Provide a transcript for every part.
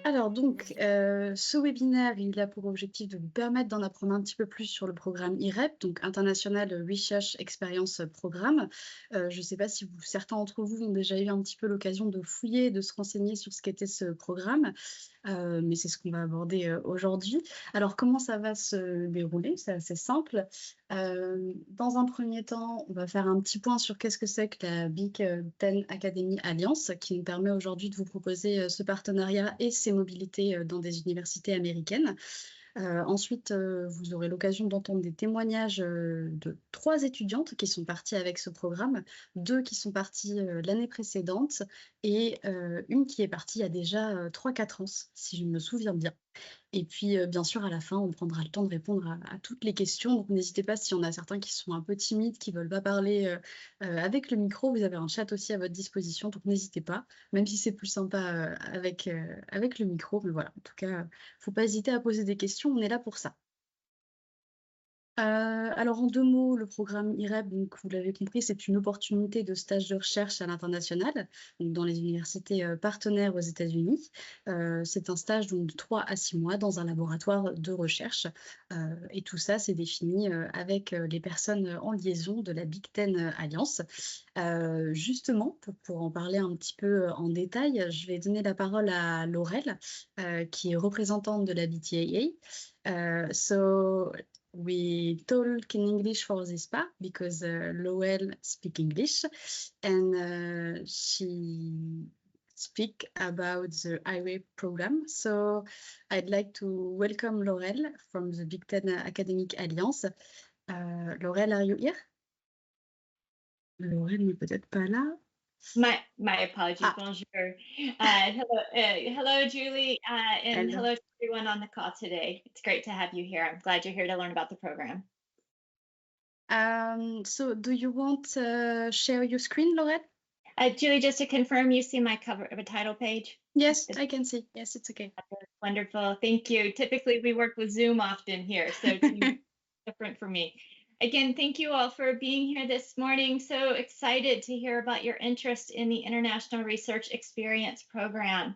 Alors donc, ce webinaire, il a pour objectif de vous permettre d'en apprendre un petit peu plus sur le programme IREP, donc International Research Experience Programme. Je ne sais pas si certains d'entre vous ont déjà eu un petit peu l'occasion de fouiller, de se renseigner sur ce qu'était ce programme, mais c'est ce qu'on va aborder aujourd'hui. Alors comment ça va se dérouler? C'est assez simple. Dans un premier temps, on va faire un petit point sur qu'est-ce que c'est que la Big Ten Academy Alliance, qui nous permet aujourd'hui de vous proposer ce partenariat et ces mobilités dans des universités américaines. Ensuite, vous aurez l'occasion d'entendre des témoignages de 3 étudiantes qui sont parties avec ce programme, 2 qui sont parties l'année précédente et une qui est partie il y a déjà 3-4 ans, si je me souviens bien. Et puis, bien sûr, à la fin, on prendra le temps de répondre à toutes les questions. Donc, n'hésitez pas, s'il y en a certains qui sont un peu timides, qui ne veulent pas parler avec le micro, vous avez un chat aussi à votre disposition. Donc, n'hésitez pas, même si c'est plus sympa avec le micro. Mais voilà, en tout cas, il ne faut pas hésiter à poser des questions. On est là pour ça. Alors en 2 mots, le programme IREP, donc vous l'avez compris, c'est une opportunité de stage de recherche à l'international, donc dans les universités, partenaires aux États-Unis. C'est un stage donc de 3 à 6 mois dans un laboratoire de recherche, et tout ça, c'est défini, avec, les personnes, en liaison de la Big Ten, Alliance. Justement, pour en parler un petit peu, en détail, je vais donner la parole à Laurel, qui est représentante de la BTAA. So we talk in English for this part because Lowell speak English, and she speak about the IREP program. So I'd like to welcome Laurel from the Big Ten Academic Alliance. Laurel, are you here? Laurel n'est peut-être pas là. My apologies. Ah, Bonjour. Hello, Julie, and hello. hello to everyone on the call today. It's great to have you here. I'm glad you're here to learn about the program. So do you want share your screen, Laurel? Julie, just to confirm, you see my cover of a title page? Yes, I can see. Yes, it's okay. Wonderful. Thank you. Typically, we work with Zoom often here, so it's different for me. Again, thank you all for being here this morning. So excited to hear about your interest in the International Research Experience Program.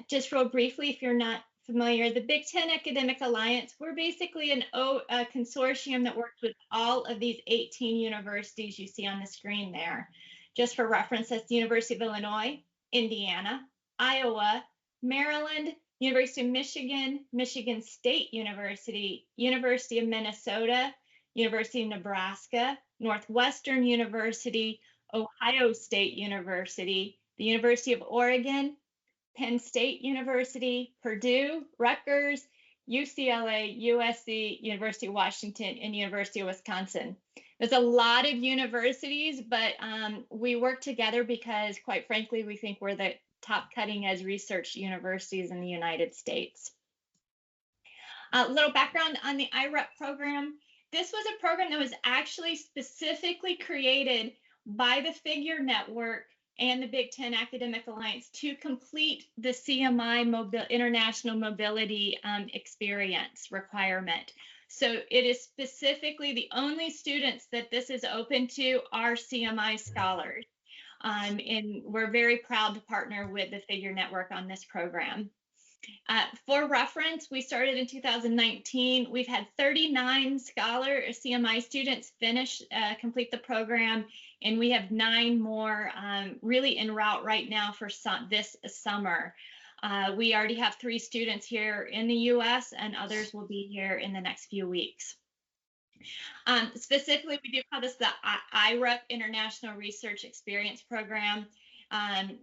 Just real briefly, if you're not familiar, the Big Ten Academic Alliance, we're basically a consortium that works with all of these 18 universities you see on the screen there. Just for reference, that's the University of Illinois, Indiana, Iowa, Maryland, University of Michigan, Michigan State University, University of Minnesota, University of Nebraska, Northwestern University, Ohio State University, the University of Oregon, Penn State University, Purdue, Rutgers, UCLA, USC, University of Washington, and University of Wisconsin. There's a lot of universities, but we work together because, quite frankly, we think we're the top cutting edge research universities in the United States. A little background on the IREP program. This was a program that was actually specifically created by the Figure Network and the Big Ten Academic Alliance to complete the CMI International Mobility Experience requirement. So it is specifically the only students that this is open to are CMI scholars. And we're very proud to partner with the Figure Network on this program. For reference, we started in 2019. We've had 39 scholar CMI students complete the program, and we have 9 more really en route right now for this summer. We already have 3 students here in the US, and others will be here in the next few weeks. Specifically, we do call this the IREP International Research Experience Program.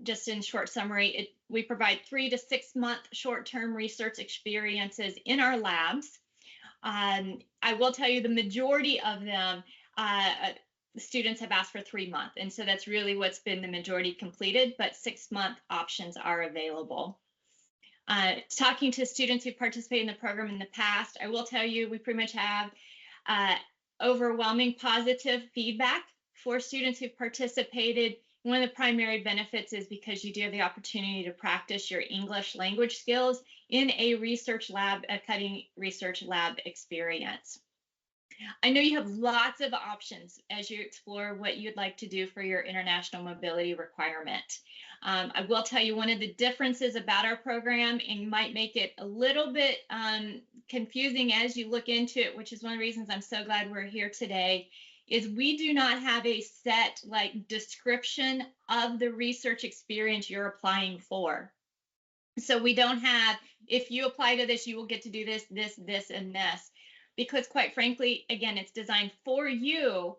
Just in short summary, we provide 3 to 6 month short-term research experiences in our labs. I will tell you the majority of them, students have asked for 3 months, and so that's really what's been the majority completed, but 6-month options are available. Talking to students who participated in the program in the past, I will tell you we pretty much have overwhelming positive feedback for students who've participated. One of the primary benefits is because you do have the opportunity to practice your English language skills in a research lab, a cutting research lab experience. I know you have lots of options as you explore what you'd like to do for your international mobility requirement. I will tell you one of the differences about our program, and might make it a little bit confusing as you look into it, which is one of the reasons I'm so glad we're here today, is we do not have a set like description of the research experience you're applying for. So we don't have, if you apply to this, you will get to do this, this, and this. Because quite frankly, again, it's designed for you.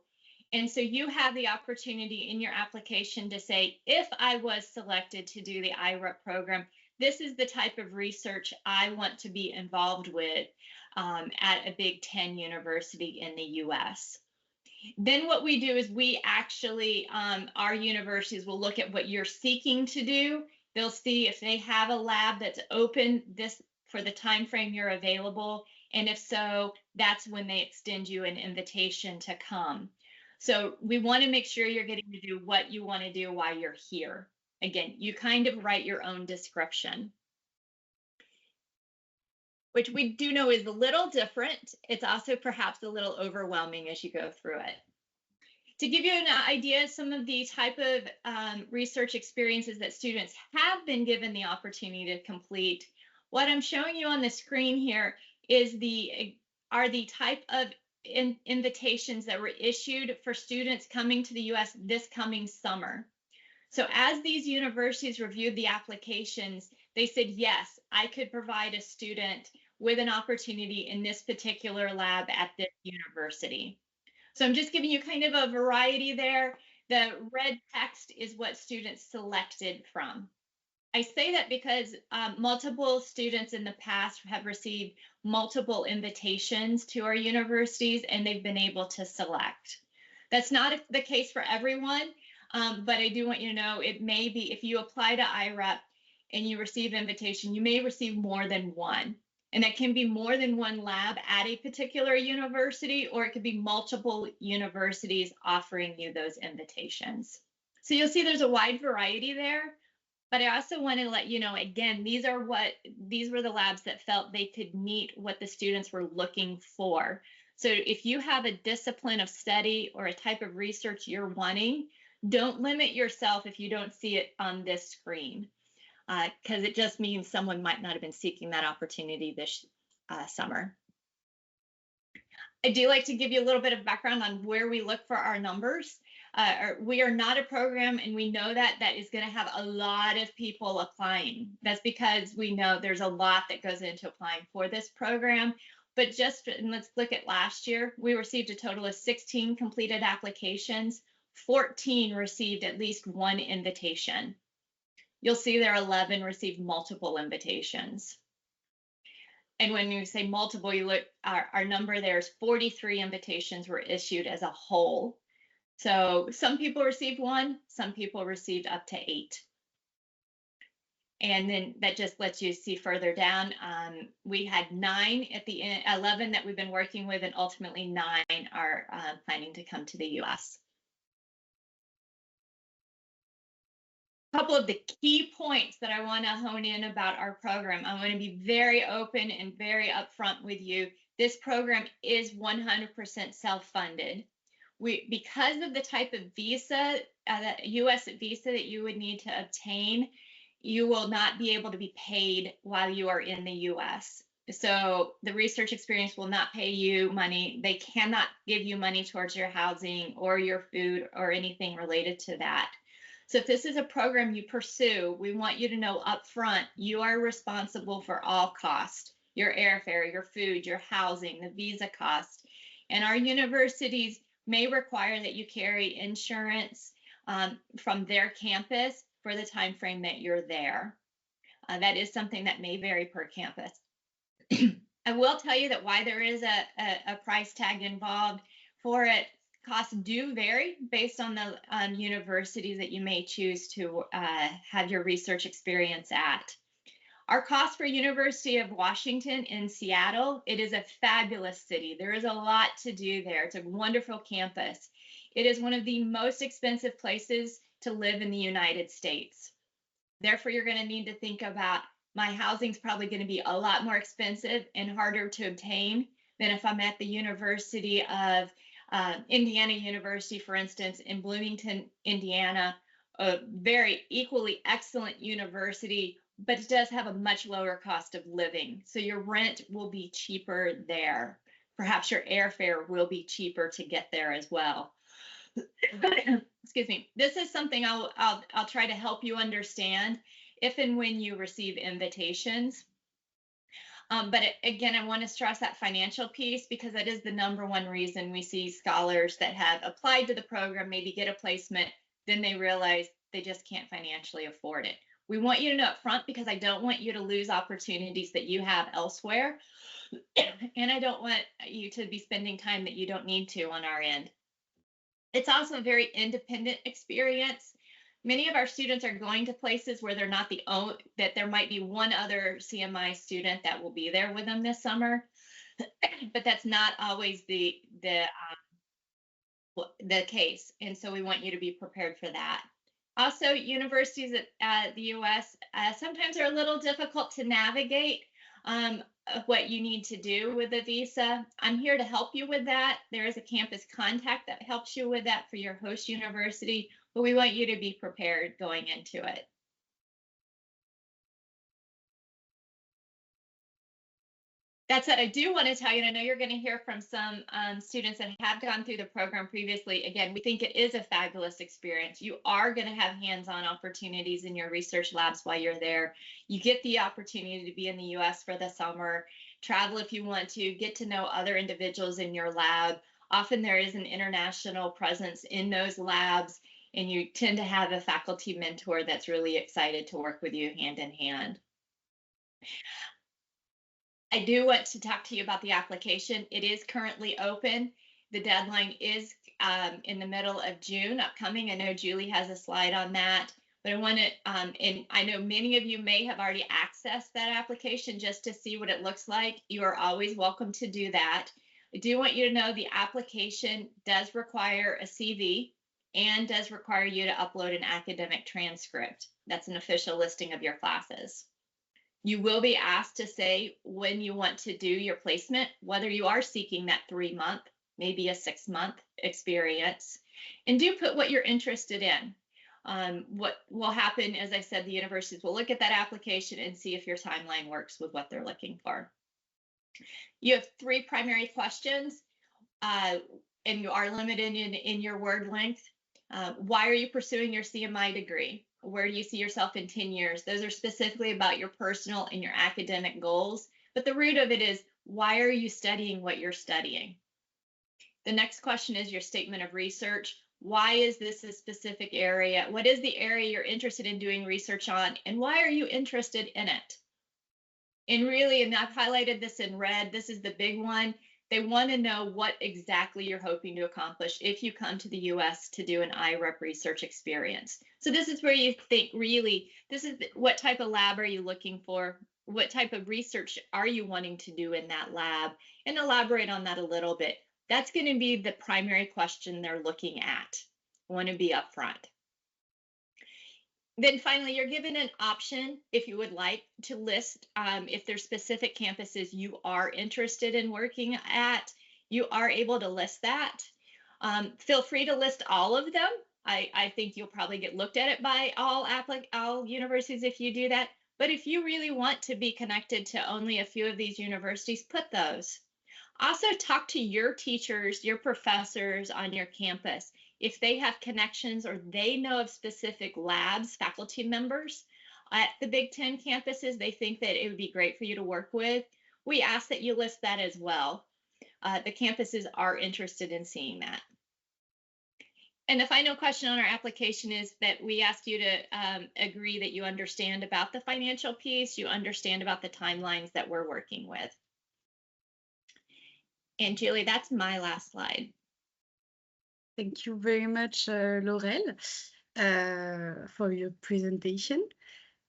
And so you have the opportunity in your application to say, if I was selected to do the IREP program, this is the type of research I want to be involved with at a Big 10 university in the US. Then what we do is we actually, our universities will look at what you're seeking to do. They'll see if they have a lab that's open this for the time frame you're available. And if so, that's when they extend you an invitation to come. So we want to make sure you're getting to do what you want to do while you're here. Again, you kind of write your own description, which we do know is a little different. It's also perhaps a little overwhelming as you go through it. To give you an idea of some of the type of research experiences that students have been given the opportunity to complete, what I'm showing you on the screen here is the type of invitations that were issued for students coming to the US this coming summer. So as these universities reviewed the applications, they said, yes, I could provide a student with an opportunity in this particular lab at this university. So I'm just giving you kind of a variety there. The red text is what students selected from. I say that because multiple students in the past have received multiple invitations to our universities and they've been able to select. That's not the case for everyone, but I do want you to know it may be, if you apply to IREP and you receive invitation, you may receive more than one. And that can be more than one lab at a particular university, or it could be multiple universities offering you those invitations. So you'll see there's a wide variety there. But I also want to let you know, again, these were the labs that felt they could meet what the students were looking for. So if you have a discipline of study or a type of research you're wanting, don't limit yourself if you don't see it on this screen, because it just means someone might not have been seeking that opportunity this summer. I do like to give you a little bit of background on where we look for our numbers. We are not a program, and we know that is going to have a lot of people applying. That's because we know there's a lot that goes into applying for this program. But and let's look at last year, we received a total of 16 completed applications. 14 received at least one invitation. You'll see there 11 received multiple invitations. And when you say multiple, you look, our number there is 43 invitations were issued as a whole. So some people received one, some people received up to 8. And then that just lets you see further down. We had 9 at the end, 11 that we've been working with, and ultimately 9 are planning to come to the US. A couple of the key points that I want to hone in about our program. I want to be very open and very upfront with you. This program is 100% self-funded. Because of the type of visa, US visa that you would need to obtain, you will not be able to be paid while you are in the US. So the research experience will not pay you money. They cannot give you money towards your housing or your food or anything related to that. So if this is a program you pursue, we want you to know upfront, you are responsible for all costs, your airfare, your food, your housing, the visa cost. And our universities may require that you carry insurance from their campus for the time frame that you're there. That is something that may vary per campus. I will tell you that why there is a price tag involved for it, costs do vary based on the universities that you may choose to have your research experience at. Our cost for University of Washington in Seattle, it is a fabulous city. There is a lot to do there. It's a wonderful campus. It is one of the most expensive places to live in the United States. Therefore, you're going to need to think about, my housing's probably going to be a lot more expensive and harder to obtain than if I'm at the University of Indiana University, for instance, in Bloomington, Indiana, a very equally excellent university, but it does have a much lower cost of living. So your rent will be cheaper there. Perhaps your airfare will be cheaper to get there as well. Excuse me. This is something I'll try to help you understand if and when you receive invitations. But again, I want to stress that financial piece because that is the #1 reason we see scholars that have applied to the program, maybe get a placement, then they realize they just can't financially afford it. We want you to know up front because I don't want you to lose opportunities that you have elsewhere. And I don't want you to be spending time that you don't need to on our end. It's also a very independent experience. Many of our students are going to places where they're not that there might be one other CMI student that will be there with them this summer, but that's not always the case. And so we want you to be prepared for that. Also, universities at the US sometimes are a little difficult to navigate what you need to do with a visa. I'm here to help you with that. There is a campus contact that helps you with that for your host university, but we want you to be prepared going into it. That said, I do want to tell you, and I know you're going to hear from some students that have gone through the program previously. Again, we think it is a fabulous experience. You are going to have hands-on opportunities in your research labs while you're there. You get the opportunity to be in the US for the summer, travel if you want to, get to know other individuals in your lab. Often there is an international presence in those labs, and you tend to have a faculty mentor that's really excited to work with you hand in hand. I do want to talk to you about the application. It is currently open. The deadline is in the middle of June upcoming. I know Julie has a slide on that, but I want to, and I know many of you may have already accessed that application just to see what it looks like. You are always welcome to do that. I do want you to know the application does require a CV and does require you to upload an academic transcript. That's an official listing of your classes. You will be asked to say when you want to do your placement, whether you are seeking that 3-month, maybe a 6-month experience, and do put what you're interested in. What will happen, as I said, the universities will look at that application and see if your timeline works with what they're looking for. You have 3 primary questions, and you are limited in your word length. Why are you pursuing your CMI degree? Where do you see yourself in 10 years? Those are specifically about your personal and your academic goals. But the root of it is, why are you studying what you're studying? The next question is your statement of research. Why is this a specific area? What is the area you're interested in doing research on? And why are you interested in it? And really, and I've highlighted this in red, this is the big one. They want to know what exactly you're hoping to accomplish if you come to the US to do an IREP research experience. So this is where you think, really, this is what type of lab are you looking for? What type of research are you wanting to do in that lab? And elaborate on that a little bit. That's going to be the primary question they're looking at. I want to be upfront. Then finally, you're given an option, if you would like, to list if there's specific campuses you are interested in working at. You are able to list that. Feel free to list all of them. I think you'll probably get looked at it by all universities if you do that. But if you really want to be connected to only a few of these universities, put those. Also, talk to your teachers, your professors on your campus. If they have connections or they know of specific labs, faculty members at the Big Ten campuses they think that it would be great for you to work with, we ask that you list that as well. The campuses are interested in seeing that. And the final question on our application is that we ask you to agree that you understand about the financial piece, you understand about the timelines that we're working with. And Julie, that's my last slide. Thank you very much, Laurel, for your presentation.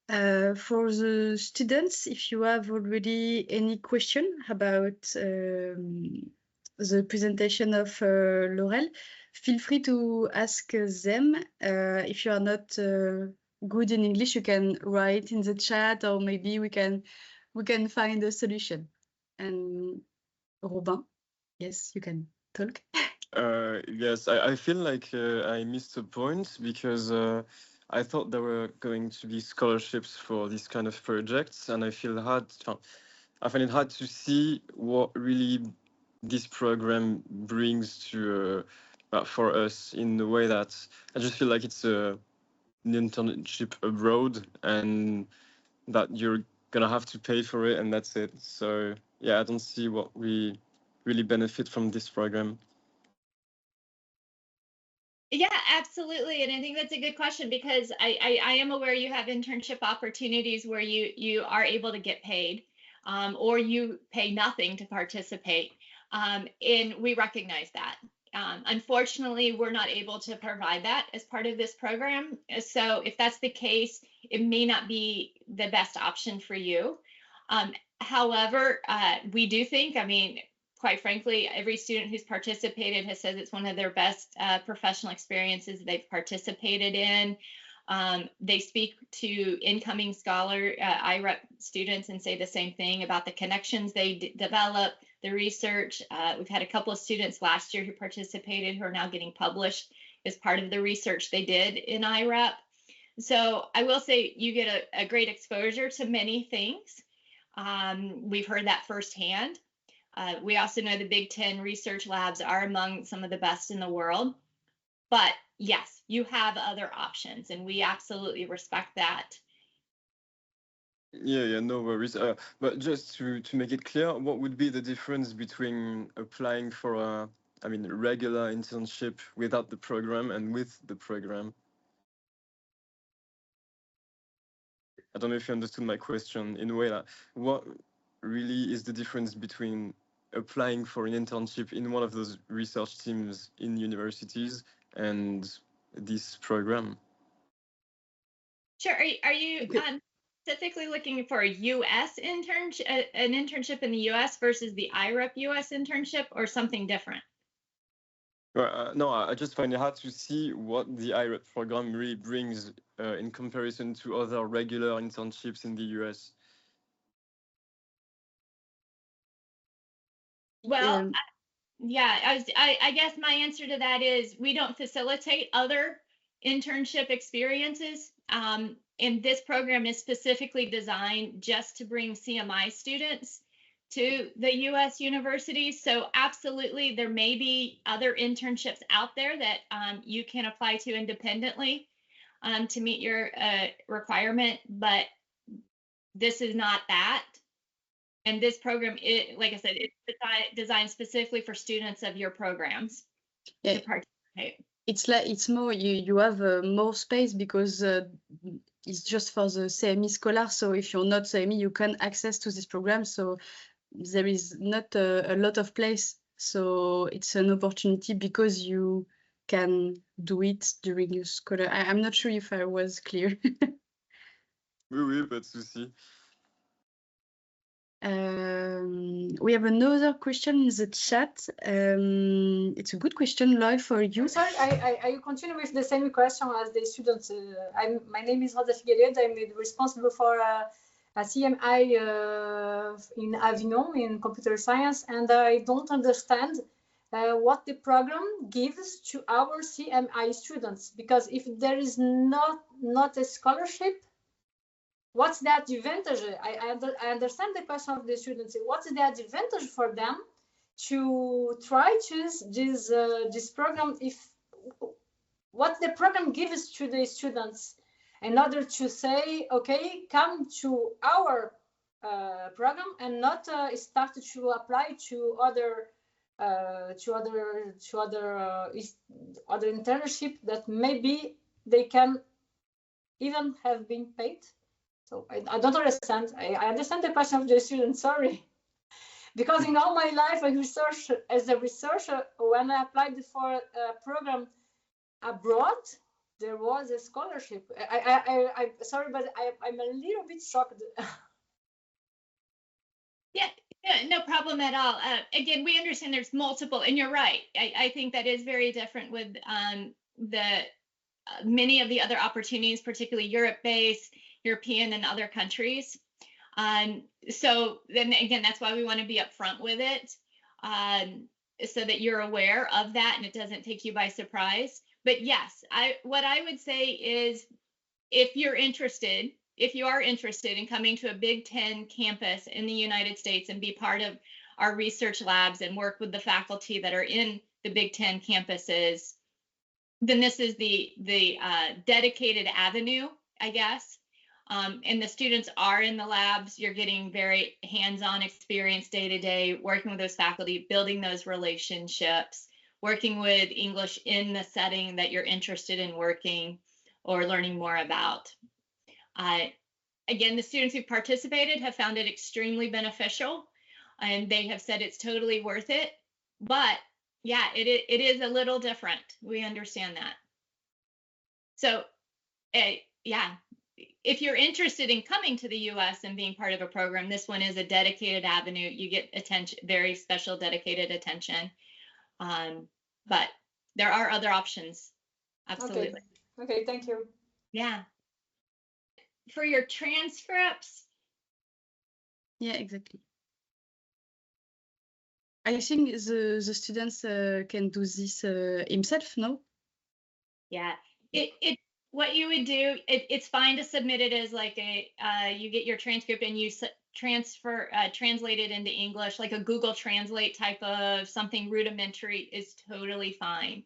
For the students, if you have already any question about the presentation of Laurel, feel free to ask them. If you are not good in English, you can write in the chat, or maybe we can find a solution. And Robin, yes, you can talk. Yes, I feel like I missed a point because I thought there were going to be scholarships for this kind of projects, and I find it hard to see what really this program brings to for us in the way that I just feel like it's an internship abroad, and that you're gonna have to pay for it, and that's it. So yeah, I don't see what we really benefit from this program. Yeah, absolutely. And I think that's a good question because I am aware you have internship opportunities where you are able to get paid, or you pay nothing to participate. And we recognize that. Unfortunately, we're not able to provide that as part of this program. So if that's the case, it may not be the best option for you. However, we do think, I mean, quite frankly, every student who's participated has said it's one of their best professional experiences they've participated in. They speak to incoming scholar IREP students and say the same thing about the connections they develop, the research. We've had a couple of students last year who participated who are now getting published as part of the research they did in IREP. So I will say you get a great exposure to many things. We've heard that firsthand. We also know the Big Ten research labs are among some of the best in the world. But yes, you have other options, and we absolutely respect that. Yeah, no worries. But just to make it clear, what would be the difference between applying for a regular internship without the program and with the program? I don't know if you understood my question in a way that what really is the difference between applying for an internship in one of those research teams in universities and this program? Sure. Are you specifically looking for a U.S. internship, an internship in the U.S. versus the IREP U.S. internship, or something different? No, I just find it hard to see what the IREP program really brings in comparison to other regular internships in the US. Well, yeah, I guess my answer to that is we don't facilitate other internship experiences. And this program is specifically designed just to bring CMI students to the US universities. So absolutely, there may be other internships out there that you can apply to independently to meet your requirement, but this is not that. And this program, like I said, it's designed specifically for students of your programs to participate. It's more you have more space because it's just for the CME scholar. So if you're not CME, you can access to this program. So there is not a lot of place. So it's an opportunity because you can do it during your scholar. I'm not sure if I was clear. Oui, pas de souci. We have another question in the chat. It's a good question, Loy, for you. I'm sorry, I continue with the same question as the students. My name is Rosa Figueiredo. I'm responsible for a CMI in Avignon in computer science, and I don't understand what the program gives to our CMI students, because if there is not a scholarship, what's the advantage? I understand the question of the students. What's the advantage for them to try to this program? If what the program gives to the students in order to say, okay, come to our program and not start to apply to other internship that maybe they can even have been paid. So I don't understand. I understand the question of the student, sorry. Because in all my life, as a researcher, when I applied for a program abroad, there was a scholarship. I'm sorry, but I'm a little bit shocked. Yeah, no problem at all. Again, we understand there's multiple, and you're right. I think that is very different with the many of the other opportunities, particularly Europe-based, European, and other countries. So then again, that's why we want to be upfront with it. so that you're aware of that and it doesn't take you by surprise. But yes, what I would say is if you are interested in coming to a Big Ten campus in the United States and be part of our research labs and work with the faculty that are in the Big Ten campuses, then this is the dedicated avenue, I guess. And the students are in the labs. You're getting very hands-on experience day to day, working with those faculty, building those relationships, working with English in the setting that you're interested in working or learning more about. Again, the students who participated have found it extremely beneficial, and they have said it's totally worth it. But yeah, it is a little different. We understand that. So yeah, if you're interested in coming to the US and being part of a program, this one is a dedicated avenue. You get attention, very special dedicated attention. But there are other options. Absolutely. Okay, thank you. Yeah. For your transcripts. Yeah, exactly. I think the students can do this himself, no? Yeah. What you would do, it's fine to submit it as like you get your transcript and you translate it into English, like a Google Translate type of something rudimentary is totally fine.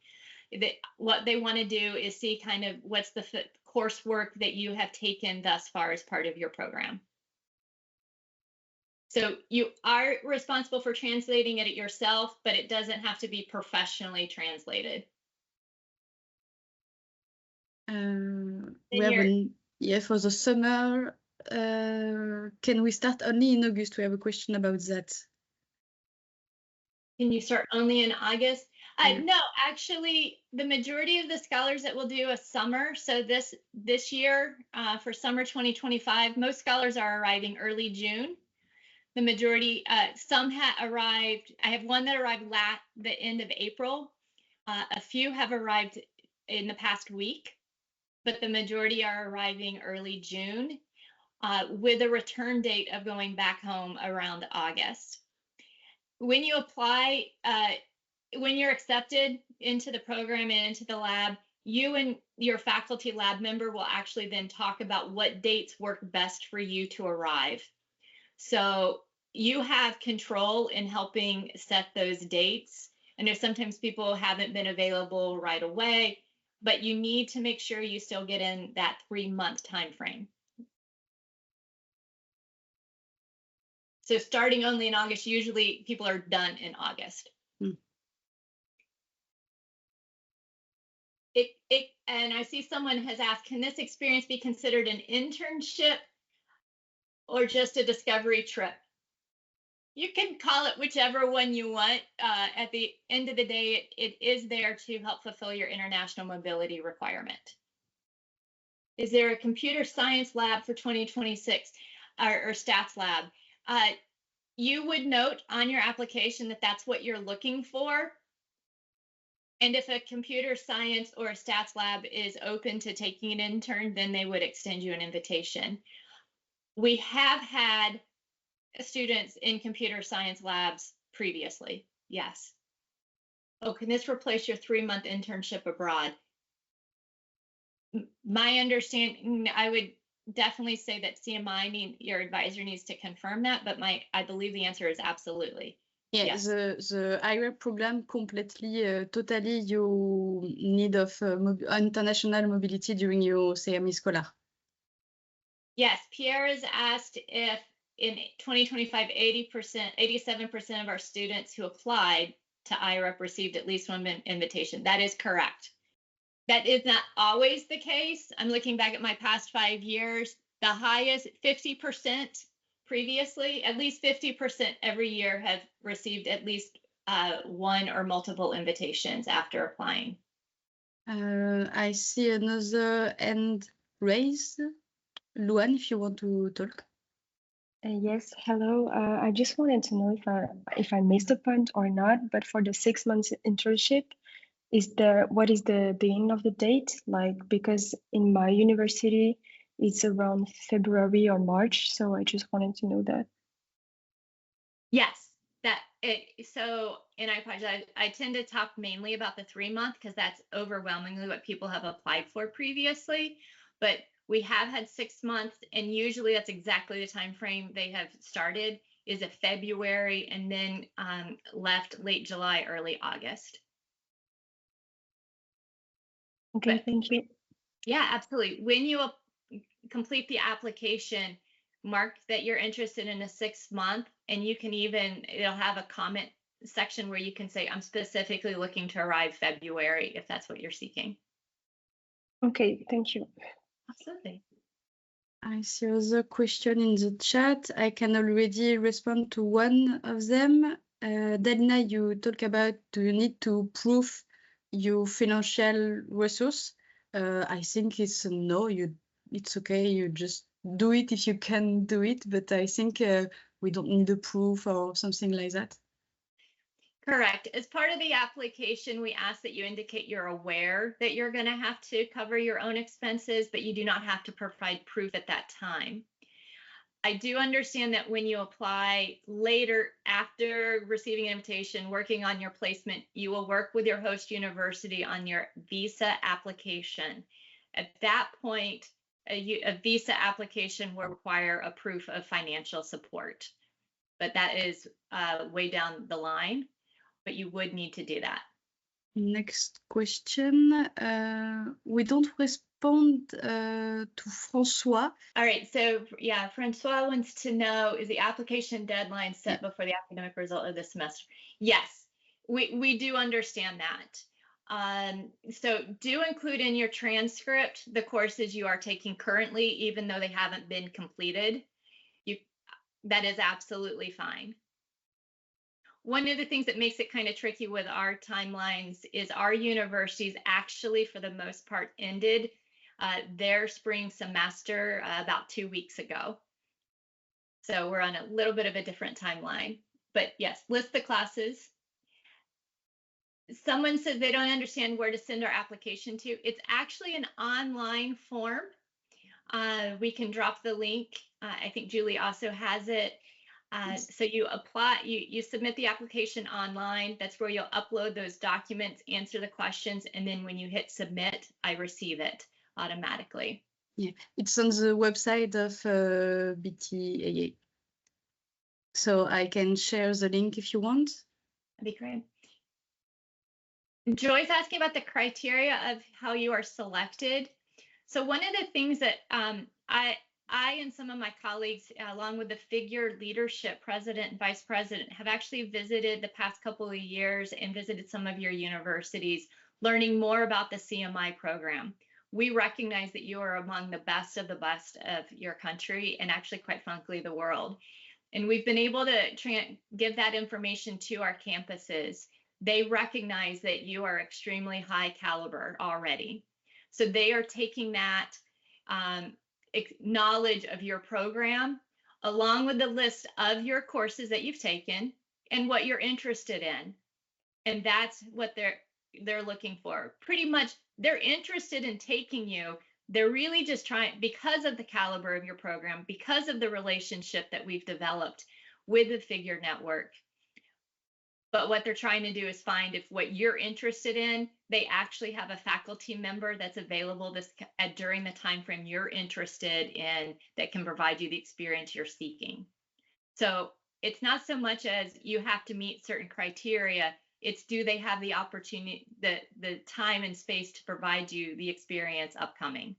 What they want to do is see kind of what's the coursework that you have taken thus far as part of your program. So you are responsible for translating it yourself, but it doesn't have to be professionally translated. For the summer, can we start only in August? We have a question about that. Can you start only in August? No, actually, the majority of the scholars that will do a summer, so this year for summer 2025, most scholars are arriving early June. The majority, some have arrived. I have one that arrived the end of April. A few have arrived in the past week, but the majority are arriving early June with a return date of going back home around August. When you apply, when you're accepted into the program and into the lab, you and your faculty lab member will actually then talk about what dates work best for you to arrive. So you have control in helping set those dates. I know sometimes people haven't been available right away, but you need to make sure you still get in that 3-month time frame. So starting only in August, usually people are done in August. And I see someone has asked, can this experience be considered an internship or just a discovery trip? You can call it whichever one you want. At the end of the day, it is there to help fulfill your international mobility requirement. Is there a computer science lab for 2026 or stats lab? You would note on your application that that's what you're looking for. And if a computer science or a stats lab is open to taking an intern, then they would extend you an invitation. We have had students in computer science labs previously, yes. Oh, can this replace your 3-month internship abroad? My understanding, I would definitely say that CMI, your advisor needs to confirm that, but I believe the answer is absolutely. Yeah, yes. The IREP program completely, totally your need of international mobility during your CME Scholar. Yes, Pierre has asked if in 2025, 87% of our students who applied to IREP received at least one invitation. That is correct. That is not always the case. I'm looking back at my past 5 years. The highest, 50% previously, at least 50% every year have received at least one or multiple invitations after applying. I see another hand raised. Luan, if you want to talk. Yes, hello. I just wanted to know if I missed a point or not, but for the 6 months internship, what is the beginning of the date? Like, because in my university, it's around February or March, so I just wanted to know that. Yes, And I apologize, I tend to talk mainly about the 3-month because that's overwhelmingly what people have applied for previously. But we have had 6 months, and usually that's exactly the time frame they have started, is a February, and then left late July, early August. Okay, But thank you. yeah, absolutely. When you complete the application, mark that you're interested in a 6-month, and you can even, it'll have a comment section where you can say, I'm specifically looking to arrive February, if that's what you're seeking. Okay, thank you. Absolutely. I see other question in the chat. I can already respond to one of them. Delina, you talk about, do you need to prove your financial resource? I think it's a no, it's okay, you just do it if you can do it, but I think we don't need a proof or something like that. Correct. As part of the application, we ask that you indicate you're aware that you're going to have to cover your own expenses, but you do not have to provide proof at that time. I do understand that when you apply later, after receiving an invitation, working on your placement, you will work with your host university on your visa application. At that point, a visa application will require a proof of financial support, but that is way down the line, but you would need to do that. Next question. We don't respond to François. All right, so yeah, Francois wants to know, is the application deadline set before the academic result of the semester? Yes, we do understand that. So do include in your transcript the courses you are taking currently, even though they haven't been completed. That is absolutely fine. One of the things that makes it kind of tricky with our timelines is our universities actually, for the most part, ended their spring semester about 2 weeks ago. So we're on a little bit of a different timeline. But yes, list the classes. Someone said they don't understand where to send our application to. It's actually an online form. We can drop the link. I think Julie also has it. So you apply, you submit the application online. That's where you'll upload those documents, answer the questions, and then when you hit submit, I receive it automatically. Yeah, it's on the website of BTAA. So I can share the link if you want. That'd be great. Joy's asking about the criteria of how you are selected. So one of the things that I and some of my colleagues, along with the figure leadership president and vice president, have actually visited the past couple of years and visited some of your universities, learning more about the CMI program. We recognize that you are among the best of your country, and actually, quite frankly, the world. And we've been able to give that information to our campuses. They recognize that you are extremely high caliber already. So they are taking that knowledge of your program, along with the list of your courses that you've taken and what you're interested in. And that's what they're looking for. Pretty much, they're interested in taking you. They're really just trying, because of the caliber of your program, because of the relationship that we've developed with the Figure Network. But what they're trying to do is find if what you're interested in, they actually have a faculty member that's available during the time frame you're interested in that can provide you the experience you're seeking. So it's not so much as you have to meet certain criteria, it's do they have the opportunity, the time and space to provide you the experience upcoming.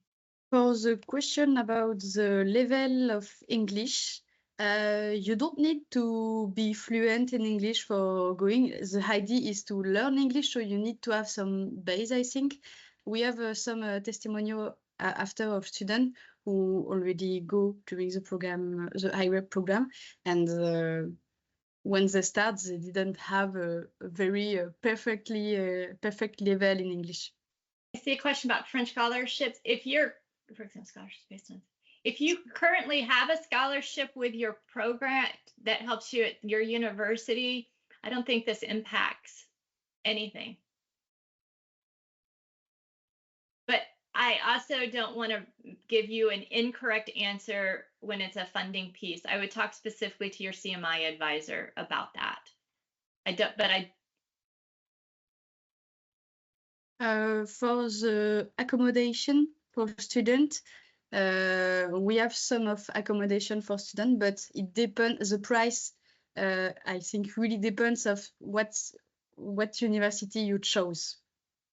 For the question about the level of English, you don't need to be fluent in English for going. The idea is to learn English, so you need to have some base, I think. We have some testimonial after of students who already go during the program, the IREP program, and when they start, they didn't have a very perfect level in English. I see a question about French scholarships. If you're, for example, scholarships based on, if you currently have a scholarship with your program that helps you at your university, I don't think this impacts anything. But I also don't want to give you an incorrect answer when it's a funding piece. I would talk specifically to your CMI advisor about that. For the accommodation for students, we have some of accommodation for students, but it depends. The price, I think, really depends of what university you chose.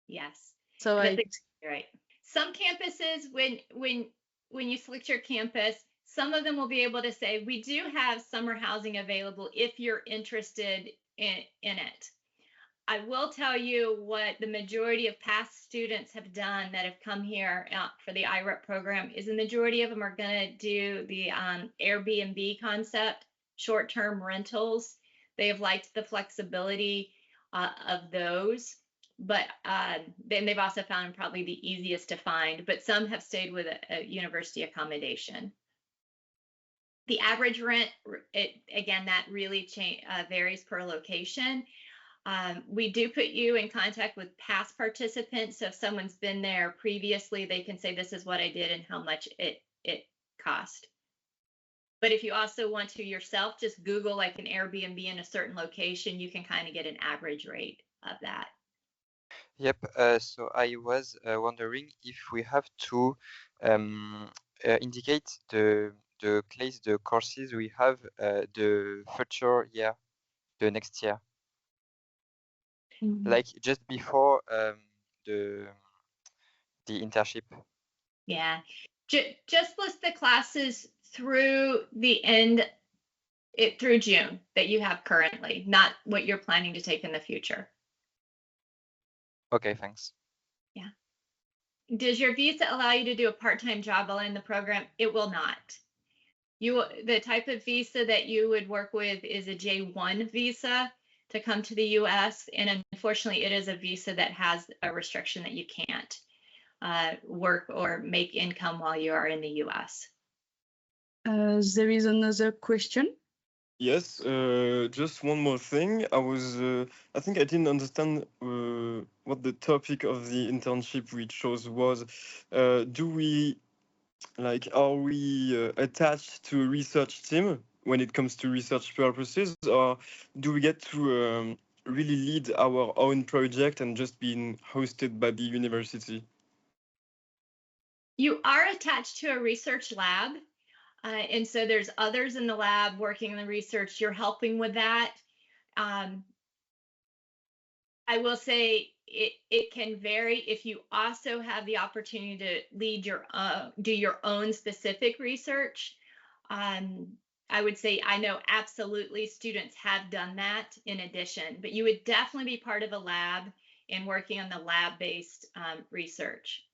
Yes. So That's exactly right. Some campuses, when you select your campus, some of them will be able to say, we do have summer housing available if you're interested in it. I will tell you what the majority of past students have done that have come here for the IREP program is the majority of them are going to do the Airbnb concept, short-term rentals. They have liked the flexibility of those, but then they've also found probably the easiest to find, but some have stayed with a university accommodation. The average rent, again, that really varies per location. We do put you in contact with past participants. So if someone's been there previously, they can say, this is what I did and how much it cost. But if you also want to yourself, just Google like an Airbnb in a certain location, you can kind of get an average rate of that. Yep. So I was wondering if we have to indicate the courses we have the future year, the next year. Like just before the internship. Yeah, just list the classes through the end, through June that you have currently, not what you're planning to take in the future. Okay, thanks. Yeah. Does your visa allow you to do a part-time job while in the program? It will not. The type of visa that you would work with is a J1 visa to come to the US, and unfortunately it is a visa that has a restriction that you can't work or make income while you are in the US. There is another question. Yes, just one more thing. I think I didn't understand what the topic of the internship we chose was. Are we attached to a research team when it comes to research purposes, or do we get to really lead our own project and just being hosted by the university? You are attached to a research lab. And so there's others in the lab working on the research. You're helping with that. I will say it can vary if you also have the opportunity to lead do your own specific research. I would say I know absolutely students have done that in addition, but you would definitely be part of a lab and working on the lab-based research.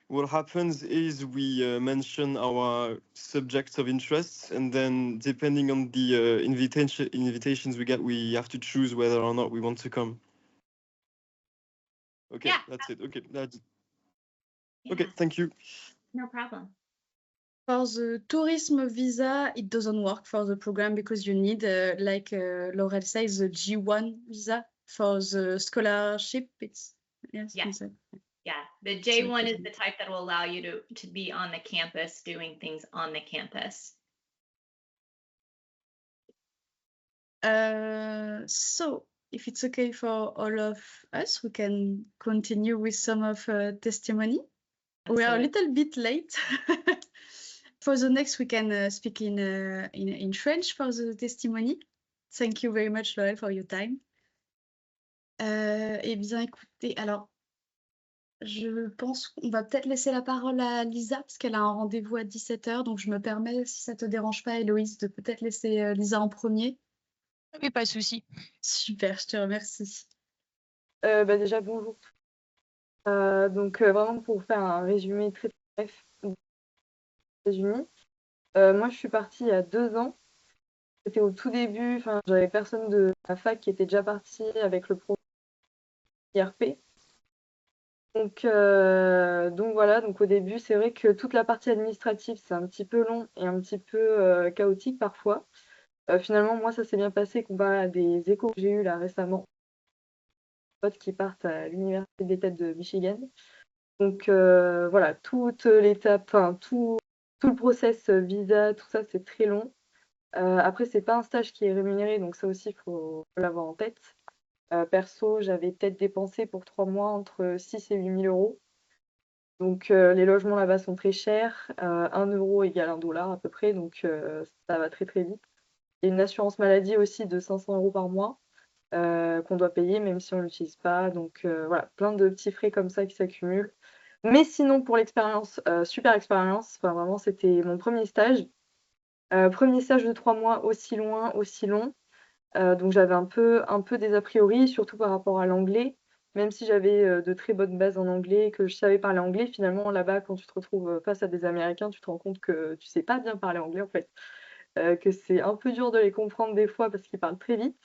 What happens is we mention our subjects of interest, and then depending on the invitations we get, we have to choose whether or not we want to come. Okay, yeah. That's it. Okay, okay, thank you. No problem. For the tourism visa, it doesn't work for the program because you need, like Laurel says, the G1 visa. For the scholarship, it's yes. Yeah, the J1 is the type that will allow you to be on the campus doing things on the campus. So if it's okay for all of us, we can continue with some of testimony. Absolutely. We are a little bit late. For the next, we can speak in French for the testimony. Thank you very much, Laurel, for your time. Eh bien, écoutez, alors, je pense qu'on va peut-être laisser la parole à Lisa, parce qu'elle a un rendez-vous à 17h, donc je me permets, si ça ne te dérange pas, Héloïse, de peut-être laisser Lisa en premier. Oui, pas de souci. Super, je te remercie. Déjà, bonjour. Donc, vraiment, pour faire un résumé très bref des États-Unis, moi, je suis partie il y a 2 ans. C'était au tout début, j'avais personne de la fac qui était déjà parti avec le programme IREP. Donc voilà, donc au début, c'est vrai que toute la partie administrative, c'est un petit peu long et un petit peu chaotique parfois. Finalement, moi, ça s'est bien passé comparé à des échos que j'ai eus là récemment, potes qui partent à l'université d'État de Michigan. Donc voilà, toute l'étape, tout le process visa, tout ça, c'est très long. Après, c'est pas un stage qui est rémunéré, donc ça aussi, il faut l'avoir en tête. Perso, j'avais peut-être dépensé pour 3 mois entre 6 et 8 000 euros. Donc, les logements là-bas sont très chers. 1 euro égale 1 dollar à peu près, donc ça va très très vite. Il y a une assurance maladie aussi de 500 euros par mois qu'on doit payer, même si on ne l'utilise pas. Donc, voilà, plein de petits frais comme ça qui s'accumulent. Mais sinon, pour l'expérience, super expérience. Enfin, vraiment, c'était mon premier stage. Premier stage de 3 mois, aussi loin, aussi long. Donc j'avais un peu des a priori, surtout par rapport à l'anglais. Même si j'avais de très bonnes bases en anglais, que je savais parler anglais, finalement là-bas, quand tu te retrouves face à des Américains, tu te rends compte que tu sais pas bien parler anglais en fait. Que c'est un peu dur de les comprendre des fois parce qu'ils parlent très vite.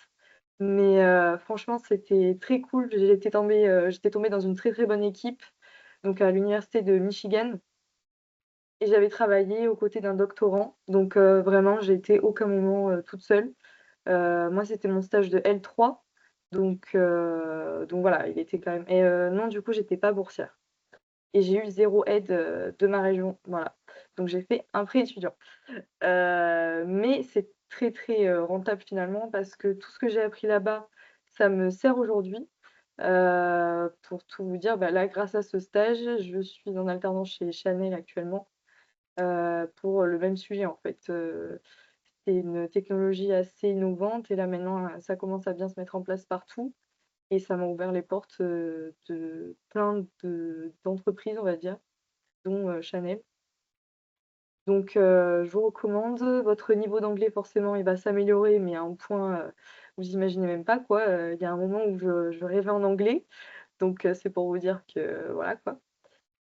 Mais franchement, c'était très cool. J'étais tombée dans une très très bonne équipe, donc à l'université de Michigan. Et j'avais travaillé aux côtés d'un doctorant. Donc vraiment, j'ai été aucun moment toute seule. Moi, c'était mon stage de L3. Donc voilà, il était quand même. Et non, du coup, j'étais pas boursière. Et j'ai eu 0 aide de ma région. Voilà. Donc j'ai fait un prêt étudiant. Mais c'est très très rentable finalement parce que tout ce que j'ai appris là-bas, ça me sert aujourd'hui. Pour tout vous dire, bah, là, grâce à ce stage, je suis en alternance chez Chanel actuellement pour le même sujet en fait. C'est une technologie assez innovante et là maintenant, ça commence à bien se mettre en place partout et ça m'a ouvert les portes, de plein d'entreprises, on va dire, dont, Chanel. Donc je vous recommande. Votre niveau d'anglais forcément, il va s'améliorer, mais à un point, vous imaginez même pas quoi. Il y a un moment où je rêvais en anglais, donc c'est pour vous dire que voilà quoi,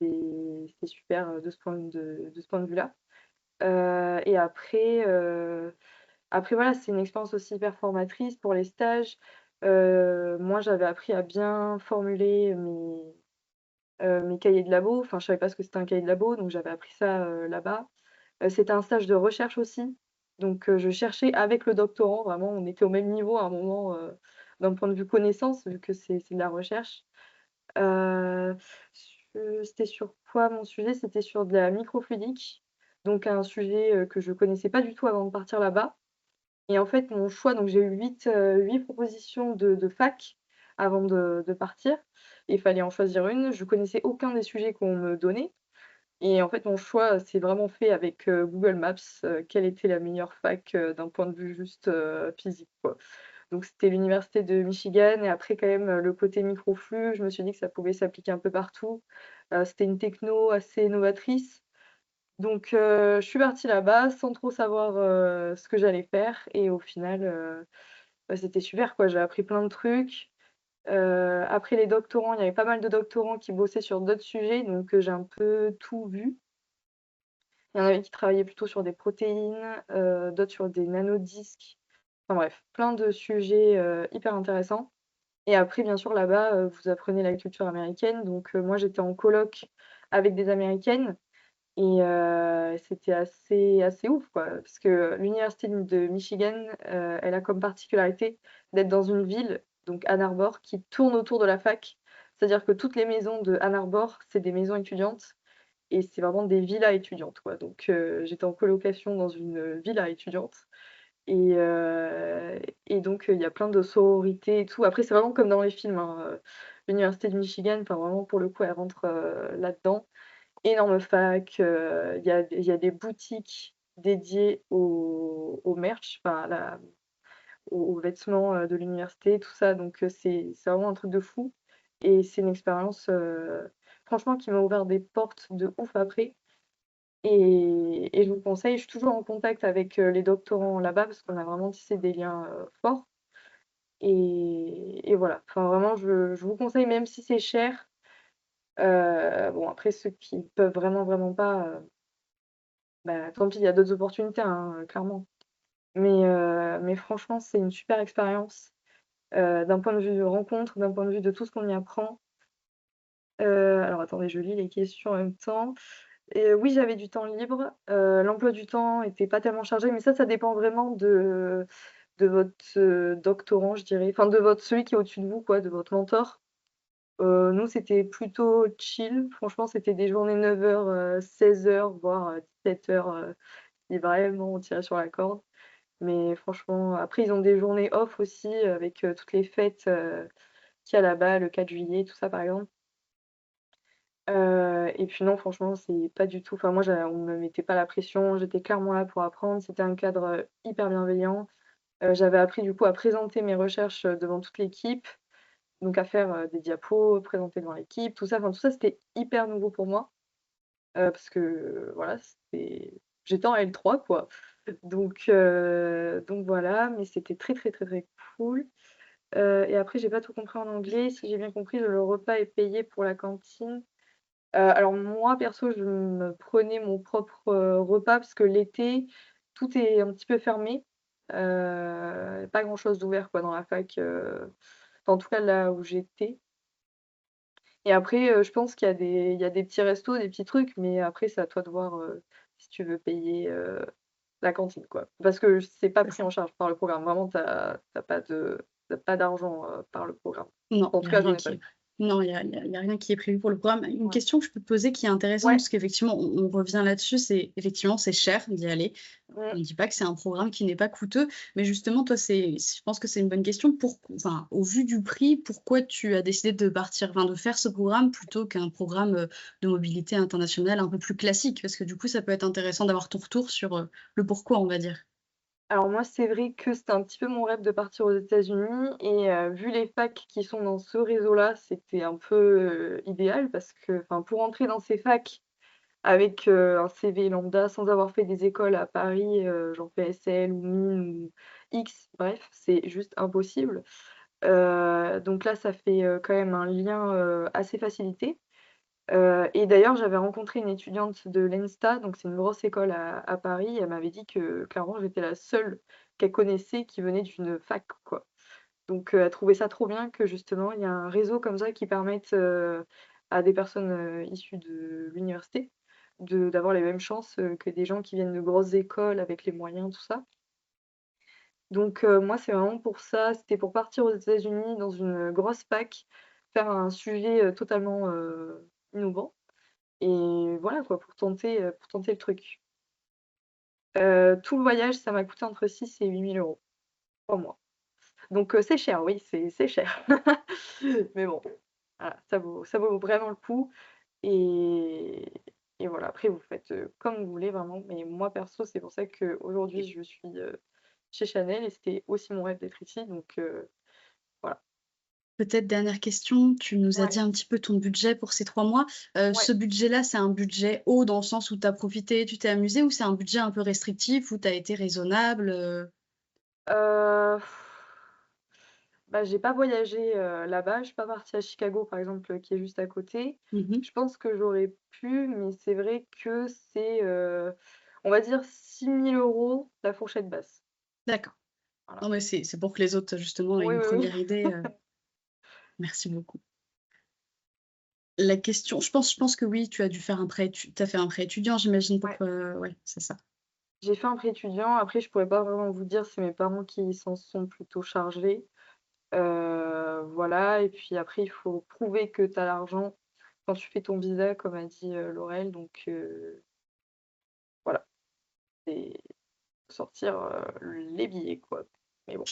c'est super, de ce point de vue-là. Et après voilà, c'est une expérience aussi hyper formatrice pour les stages. Moi, j'avais appris à bien formuler mes cahiers de labo. Enfin, je savais pas ce que c'était un cahier de labo, donc j'avais appris ça, là-bas. C'était un stage de recherche aussi, donc je cherchais avec le doctorant, vraiment, on était au même niveau à un moment, d'un point de vue connaissance, vu que c'est de la recherche. Heu, c'était sur quoi mon sujet? C'était sur de la microfluidique, donc un sujet, que je connaissais pas du tout avant de partir là-bas. Et en fait, mon choix, donc j'ai eu 8 propositions de fac avant de partir. Il fallait en choisir une. Je connaissais aucun des sujets qu'on me donnait et en fait, mon choix s'est vraiment fait avec, Google Maps, quelle était la meilleure fac, d'un point de vue juste, physique, quoi. Donc c'était l'université de Michigan et après quand même, le côté microflux, je me suis dit que ça pouvait s'appliquer un peu partout. C'était une techno assez novatrice. Donc je suis partie là-bas sans trop savoir, ce que j'allais faire et au final, bah, c'était super quoi. J'ai appris plein de trucs. Après les doctorants, il y avait pas mal de doctorants qui bossaient sur d'autres sujets, donc j'ai un peu tout vu. Il y en avait qui travaillaient plutôt sur des protéines, d'autres sur des nanodisques. Enfin bref, plein de sujets, hyper intéressants et après bien sûr là-bas, vous apprenez la culture américaine donc moi j'étais en coloc avec des Américaines et c'était assez ouf, quoi. Parce que l'université de Michigan, elle a comme particularité d'être dans une ville, donc Ann Arbor, qui tourne autour de la fac. C'est-à-dire que toutes les maisons de Ann Arbor, c'est des maisons étudiantes et c'est vraiment des villas étudiantes, quoi. Donc j'étais en colocation dans une villa étudiante et donc il y a plein de sororités et tout. Après, c'est vraiment comme dans les films, hein, l'université de Michigan, enfin vraiment pour le coup, elle rentre, là-dedans. Énorme fac, il y a des boutiques dédiées au merch, enfin à la aux vêtements, de l'université, tout ça, donc c'est vraiment un truc de fou et c'est une expérience, franchement qui m'a ouvert des portes de ouf après et je vous conseille. Je suis toujours en contact avec, les doctorants là-bas parce qu'on a vraiment tissé des liens, forts et voilà. Enfin vraiment je vous conseille même si c'est cher. Bon après ceux qui peuvent vraiment, vraiment pas, bah, tant pis, il y a d'autres opportunités, hein, clairement. Mais franchement, c'est une super expérience, d'un point de vue rencontre, d'un point de vue de tout ce qu'on y apprend. Alors attendez, je lis les questions en même temps. Et oui, j'avais du temps libre, l'emploi du temps était pas tellement chargé, mais ça dépend vraiment de votre, doctorant, je dirais. Enfin, de votre celui qui est au-dessus de vous, quoi, de votre mentor. Nous, c'était plutôt chill. Franchement, c'était des journées 9h, 16h, voire, 17h, si vraiment on tirait sur la corde. Mais franchement, après, ils ont des journées off aussi avec toutes les fêtes qu'il y a là-bas, le 4 juillet, tout ça, par exemple. Et puis non, franchement, c'est pas du tout. Enfin, moi, on me mettait pas la pression. J'étais clairement là pour apprendre. C'était un cadre hyper bienveillant. J'avais appris du coup à présenter mes recherches devant toute l'équipe, donc à faire des diapos, présenter devant l'équipe, tout ça. Enfin, tout ça, c'était hyper nouveau pour moi parce que voilà, j'étais en L3 quoi. Donc voilà, mais c'était très, très, très, très cool. Et après, j'ai pas tout compris en anglais. Si j'ai bien compris, le repas est payé pour la cantine. Alors moi, perso, je me prenais mon propre repas parce que l'été, tout est un petit peu fermé. Pas grand-chose d'ouvert quoi dans la fac, enfin, en tout cas là où j'étais. Et après, je pense qu'il y a des petits restos, des petits trucs, mais après c'est à toi de voir, si tu veux payer, la cantine quoi. Parce que c'est pas C'est pris ça. en charge par le programme. Vraiment, tu pas d'argent, par le programme. Non, En il tout y a cas, j'en rien ai pas qui eu. est non, il y a rien qui est prévu pour le programme. Une Ouais. question que je peux te poser qui est intéressante, Ouais. parce qu'effectivement, on revient là-dessus, c'est effectivement, c'est cher d'y aller. On Mmh. ne dit pas que c'est un programme qui n'est pas coûteux, mais justement, toi, je pense que c'est une bonne question. Enfin, au vu du prix, pourquoi tu as décidé de partir, enfin, de faire ce programme plutôt qu'un programme de mobilité internationale un peu plus classique? Parce que du coup, ça peut être intéressant d'avoir ton retour sur le pourquoi, on va dire. Alors moi, c'est vrai que c'était un petit peu mon rêve de partir aux États-Unis et vu les facs qui sont dans ce réseau-là, c'était un peu, idéal parce que, enfin, pour entrer dans ces facs avec, un CV lambda sans avoir fait des écoles à Paris, genre PSL ou mines ou X, bref, c'est juste impossible. Donc là, ça fait, quand même un lien, assez facilité. Et d'ailleurs, j'avais rencontré une étudiante de l'ENSTA, donc c'est une grosse école à Paris. Elle m'avait dit que clairement, j'étais la seule qu'elle connaissait qui venait d'une fac, quoi. Donc, elle trouvait ça trop bien que justement, il y a un réseau comme ça qui permette à des personnes issues de l'université d'avoir les mêmes chances que des gens qui viennent de grosses écoles avec les moyens, tout ça. Donc, moi, c'est vraiment pour ça. C'était pour partir aux États-Unis dans une grosse fac, faire un sujet totalement innovant. Et voilà quoi, pour tenter le truc. Tout le voyage, ça m'a coûté entre 6 et 8 000 € 3 mois. Donc c'est cher, oui, c'est cher. Mais bon, voilà, ça vaut vraiment le coup et et voilà, après vous faites, comme vous voulez vraiment, mais moi perso, c'est pour ça qu'aujourd'hui je suis, chez Chanel et c'était aussi mon rêve d'être ici donc voilà. Peut-être dernière question, tu nous as Ouais, dit un petit peu ton budget pour ces 3 mois. ouais. Ce budget-là, c'est un budget haut dans le sens où tu as profité, tu t'es amusé ou c'est un budget un peu restrictif où tu as été raisonnable, Heu Bah, j'ai pas voyagé, là-bas, je suis pas partie à Chicago, par exemple, qui est juste à côté. Mmh. Je pense que j'aurais pu, mais c'est vrai que c'est, on va dire 6 000 € la fourchette basse. D'accord. Voilà. Non, mais c'est pour que les autres, justement, aient Oui, une oui, oui. première idée, merci beaucoup. La question je pense que oui, tu as dû faire un prêt tu as fait un prêt étudiant, j'imagine pour, Ouais, ouais, c'est ça. j'ai fait un prêt étudiant. Après, je pourrais pas vraiment vous dire, c'est mes parents qui s'en sont plutôt chargés. Voilà et puis après, il faut prouver que tu as l'argent quand tu fais ton visa, comme a dit, Laurel, donc voilà, c'est sortir, les billets, quoi. Mais bon.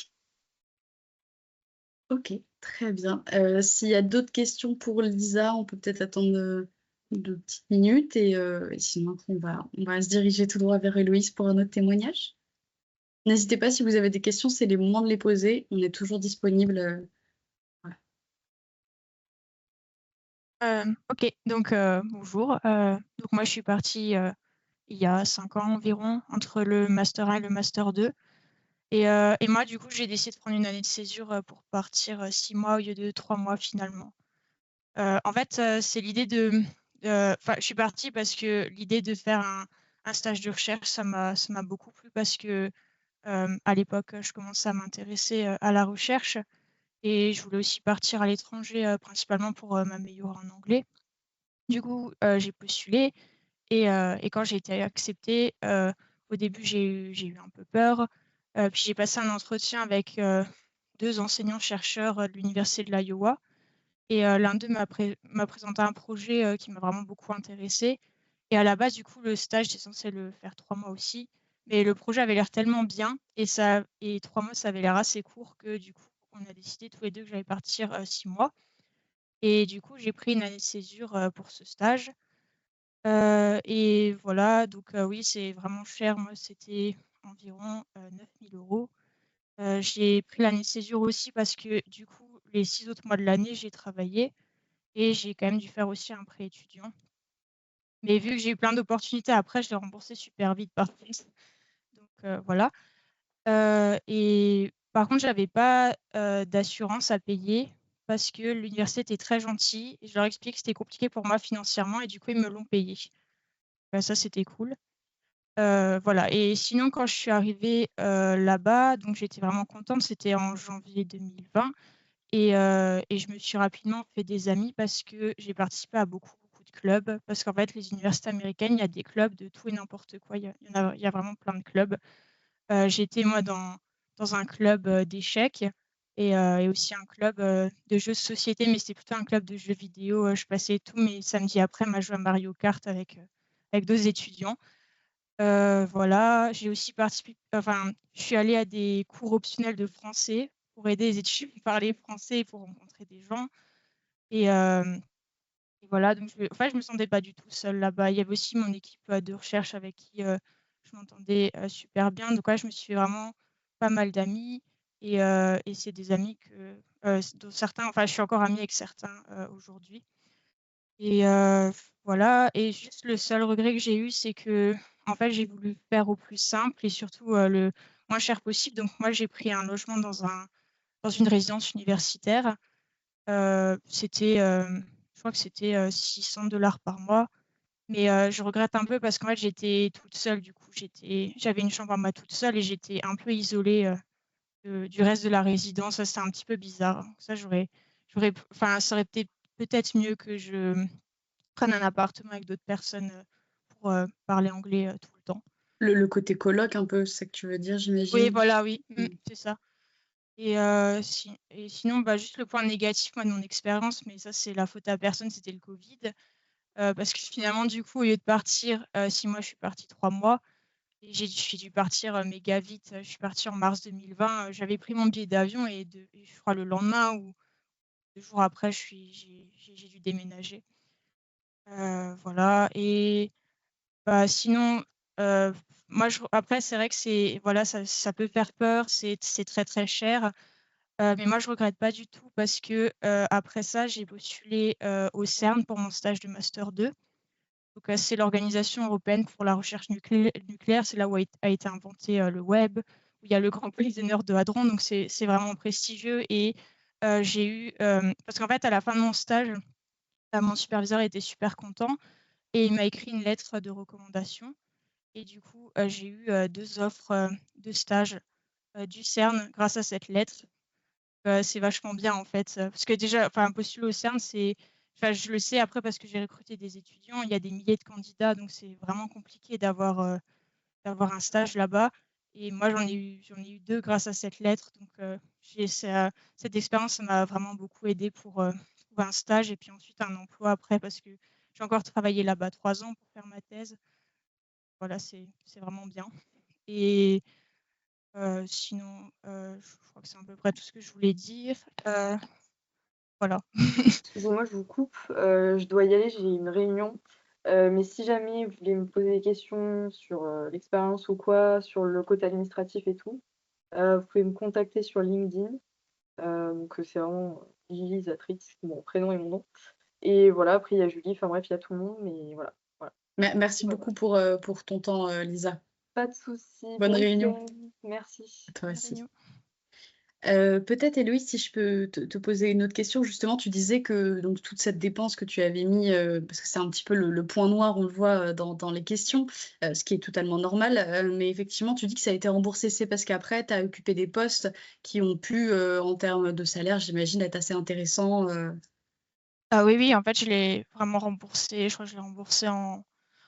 OK, très bien. S'il y a d'autres questions pour Lisa, on peut peut-être attendre, 2 petites minutes et sinon après on va se diriger tout droit vers Héloïse pour un autre témoignage. N'hésitez pas si vous avez des questions, c'est le moment de les poser. On est toujours disponible, voilà. OK, donc bonjour. Donc moi, je suis partie, il y a 5 ans environ, entre le master 1 et le master 2 et moi, du coup, j'ai décidé de prendre une année de césure, pour partir, 6 mois au lieu de 3 mois finalement. En fait, c'est l'idée enfin, je suis partie parce que l'idée de faire un stage de recherche, ça m'a beaucoup plu parce que, à l'époque, je commençais à m'intéresser, à la recherche et je voulais aussi partir à l'étranger, principalement pour, m'améliorer en anglais. Du coup, j'ai postulé et quand j'ai été acceptée, au début, j'ai eu un peu peur, puis j'ai passé un entretien avec, 2 enseignants-chercheurs, de l'université de l'Iowa et l'un d'eux m'a présenté un projet, qui m'a vraiment beaucoup intéressée et à la base, du coup, le stage, j'étais censée le faire 3 mois aussi, Mais le projet avait l'air tellement bien et 3 mois, ça avait l'air assez court que du coup, on a décidé tous les 2 que j'allais partir 6 mois. Et du coup, j'ai pris une année de césure pour ce stage. Et voilà, donc oui, c'est vraiment cher. Moi, c'était environ 9 000 €. J'ai pris l'année de césure aussi parce que du coup, les 6 autres mois de l'année, j'ai travaillé et j'ai quand même dû faire aussi un prêt étudiant. Mais vu que j'ai eu plein d'opportunités après, je l'ai remboursé super vite par contre. Donc voilà. Et par contre, j'avais pas d'assurance à payer parce que l'université était très gentille et je leur expliqué que c'était compliqué pour moi financièrement et du coup, ils me l'ont payé. Ça, c'était cool. Voilà. Et sinon, quand je suis arrivée là-bas, donc j'étais vraiment contente, c'était en janvier 2020 et je me suis rapidement fait des amis parce que j'ai participé à beaucoup de clubs. Parce qu'en fait, les universités américaines, il y a des clubs de tout et n'importe quoi. Il y a vraiment plein de clubs. J'étais moi dans un club d'échecs et aussi un club de jeux de société, mais c'était plutôt un club de jeux vidéo. Je passais tous mes samedis après à jouer à Mario Kart avec d'autres étudiants. Voilà, j'ai aussi participé, enfin, je suis allée à des cours optionnels de français pour aider les étudiants à parler français et pour rencontrer des gens. Et, et voilà, donc en fait, je me sentais pas du tout seule là-bas. Il y avait aussi mon équipe de recherche avec qui je m'entendais super bien. Donc ouais, je me suis fait vraiment pas mal d'amis et c'est des amis dont certains, enfin, je suis encore amie avec certains aujourd'hui. Et voilà, et juste le seul regret que j'ai eu, c'est que en fait, j'ai voulu faire au plus simple et surtout le moins cher possible. Donc moi, j'ai pris un logement dans une résidence universitaire. C'était, je crois que c'était 600 $ par mois. Mais je regrette un peu parce qu'en fait, j'étais toute seule. Du coup, j'avais une chambre à moi toute seule et j'étais un peu isolée du reste de la résidence. Ça, c'était un petit peu bizarre. Ça, enfin, ça aurait été peut-être mieux que je prenne un appartement avec d'autres personnes pour parler anglais tout le temps. Le côté coloc un peu, c'est ça que tu veux dire, Oui, j'imagine? voilà, oui, Mmh. c'est ça. Et sinon, bah, juste le point négatif, moi, de mon expérience, mais ça, c'est la faute à personne, c'était le Covid. Parce que finalement, du coup, au lieu de partir 6 mois, je suis partie 3 mois. Et j'ai dû partir méga vite. Je suis partie en mars 2020. J'avais pris mon billet d'avion et je crois le lendemain ou 2 jours après, j'ai dû déménager. Voilà. Et bah, sinon, moi, après, c'est vrai que voilà, ça peut faire peur, c'est très très cher. Mais moi, je regrette pas du tout parce que après ça, j'ai postulé au CERN pour mon stage de Master 2. Donc, c'est l'Organisation européenne pour la recherche nucléaire. C'est là où a été inventé le web, où il y a le Grand Prix d'honneur de Hadron. Donc, c'est vraiment prestigieux. Et j'ai eu, parce qu'en fait, à la fin de mon stage, mon superviseur était super content et il m'a écrit une lettre de recommandation. Et du coup, j'ai eu 2 offres de stage du CERN grâce à cette lettre. C'est vachement bien en fait, parce que déjà, enfin, postuler au CERN, enfin, je le sais après parce que j'ai recruté des étudiants, il y a des milliers de candidats, donc c'est vraiment compliqué d'avoir un stage là-bas. Et moi, j'en ai eu 2 grâce à cette lettre, donc cette expérience, ça m'a vraiment beaucoup aidé pour trouver un stage et puis ensuite un emploi après, parce que j'ai encore travaillé là-bas 3 ans pour faire ma thèse. Voilà, c'est vraiment bien. Et sinon, je crois que c'est à peu près tout ce que je voulais dire. Voilà. Excusez-moi, je vous coupe. Je dois y aller, j'ai une réunion. Mais si jamais vous voulez me poser des questions sur l'expérience ou quoi, sur le côté administratif et tout, vous pouvez me contacter sur LinkedIn. Donc c'est vraiment Lily Zatrix, mon prénom et mon nom. Et voilà, après il y a Julie, enfin bref, il y a tout le monde, mais voilà. Merci Voilà. beaucoup pour ton temps, Lisa. Pas de souci. Bonne bon réunion. week-end. Merci. À toi Bonne aussi. réunion. Peut-être, Héloïse, si je peux te poser une autre question. Justement, tu disais que donc, toute cette dépense que tu avais mis, parce que c'est un petit peu le point noir, on le voit dans les questions, ce qui est totalement normal, mais effectivement, tu dis que ça a été remboursé. C'est parce qu'après, tu as occupé des postes qui ont pu, en termes de salaire, j'imagine, être assez intéressants. Ah oui, en fait, je l'ai vraiment remboursé. Je crois que je l'ai remboursé en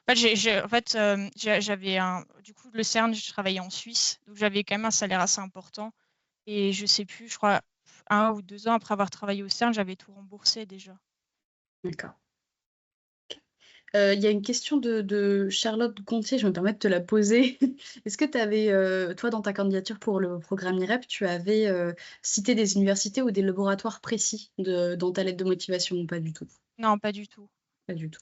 fait, j'avais du coup, le CERN, je travaillais en Suisse, donc j'avais quand même un salaire assez important et je sais plus, je crois 1 ou 2 ans après avoir travaillé au CERN, j'avais tout remboursé déjà. D'accord. Il y a une question de Charlotte Gontier, je me permets de te la poser. Est-ce que tu avais, toi, dans ta candidature pour le programme IREP, tu avais cité des universités ou des laboratoires précis dans ta lettre de motivation ou pas du tout? Non, pas du tout. Pas du tout.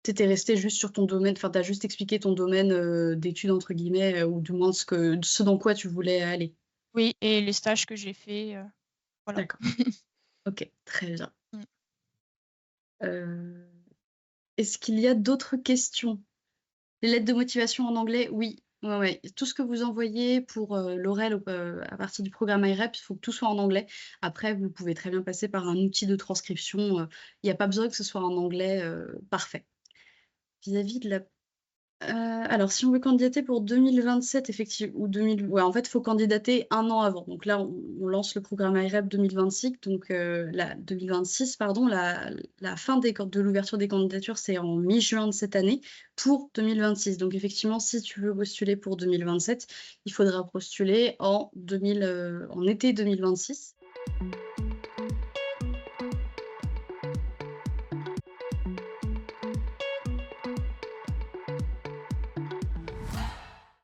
Tu étais resté juste sur ton domaine, enfin, tu as juste expliqué ton domaine d'études, entre guillemets, ou du moins ce dans quoi tu voulais aller. Oui, et les stages que j'ai faits, voilà. D'accord. Ok, très bien. Mm. Est-ce qu'il y a d'autres questions? Les lettres de motivation en anglais, oui. Ouais. Tout ce que vous envoyez pour l'oral à partir du programme IREP, il faut que tout soit en anglais. Après, vous pouvez très bien passer par un outil de transcription. Il n'y a pas besoin que ce soit en anglais parfait. Vis-à-vis de la alors, si on veut candidater pour 2027, effectivement, ou 2000, ouais, en fait, il faut candidater un an avant. Donc là, on lance le programme IREP 2026, donc 2026, pardon, la fin de l'ouverture des candidatures, c'est en mi-juin de cette année pour 2026. Donc effectivement, si tu veux postuler pour 2027, il faudra postuler en été 2026.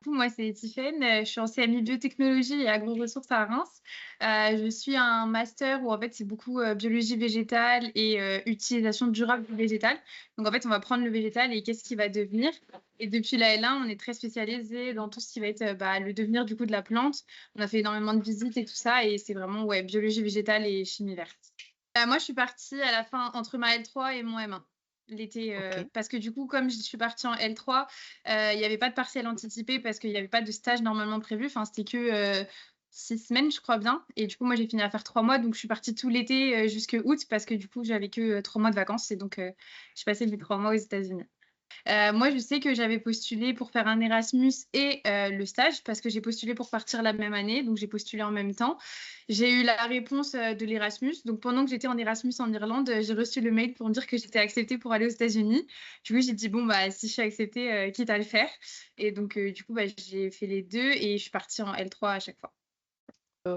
Moi, c'est Tiffaine, je suis en CMI biotechnologie et agro-ressources à Reims. Je suis un master où en fait c'est beaucoup biologie végétale et utilisation durable du végétal. Donc en fait, on va prendre le végétal et qu'est-ce qu'il va devenir. Et depuis la L1, on est très spécialisé dans tout ce qui va être le devenir du coup de la plante. On a fait énormément de visites et tout ça et c'est vraiment biologie végétale et chimie verte. Moi, je suis partie à la fin entre ma L3 et mon M1. L'été, parce que du coup, comme je suis partie en L3, il n'y avait pas de partiel anticipé parce qu'il n'y avait pas de stage normalement prévu. Enfin, c'était que 6 semaines, je crois bien. Et du coup, moi, j'ai fini à faire 3 mois. Donc, je suis partie tout l'été jusqu'à août parce que du coup, j'avais que 3 mois de vacances. Et donc, je passais les 3 mois aux États-Unis. Moi, je sais que j'avais postulé pour faire un Erasmus et le stage parce que j'ai postulé pour partir la même année. Donc, j'ai postulé en même temps. J'ai eu la réponse de l'Erasmus. Donc, pendant que j'étais en Erasmus en Irlande, j'ai reçu le mail pour me dire que j'étais acceptée pour aller aux États-Unis. Du coup, j'ai dit, bon, bah, si je suis acceptée, quitte à le faire. Et donc, du coup, j'ai fait les deux et je suis partie en L3 à chaque fois.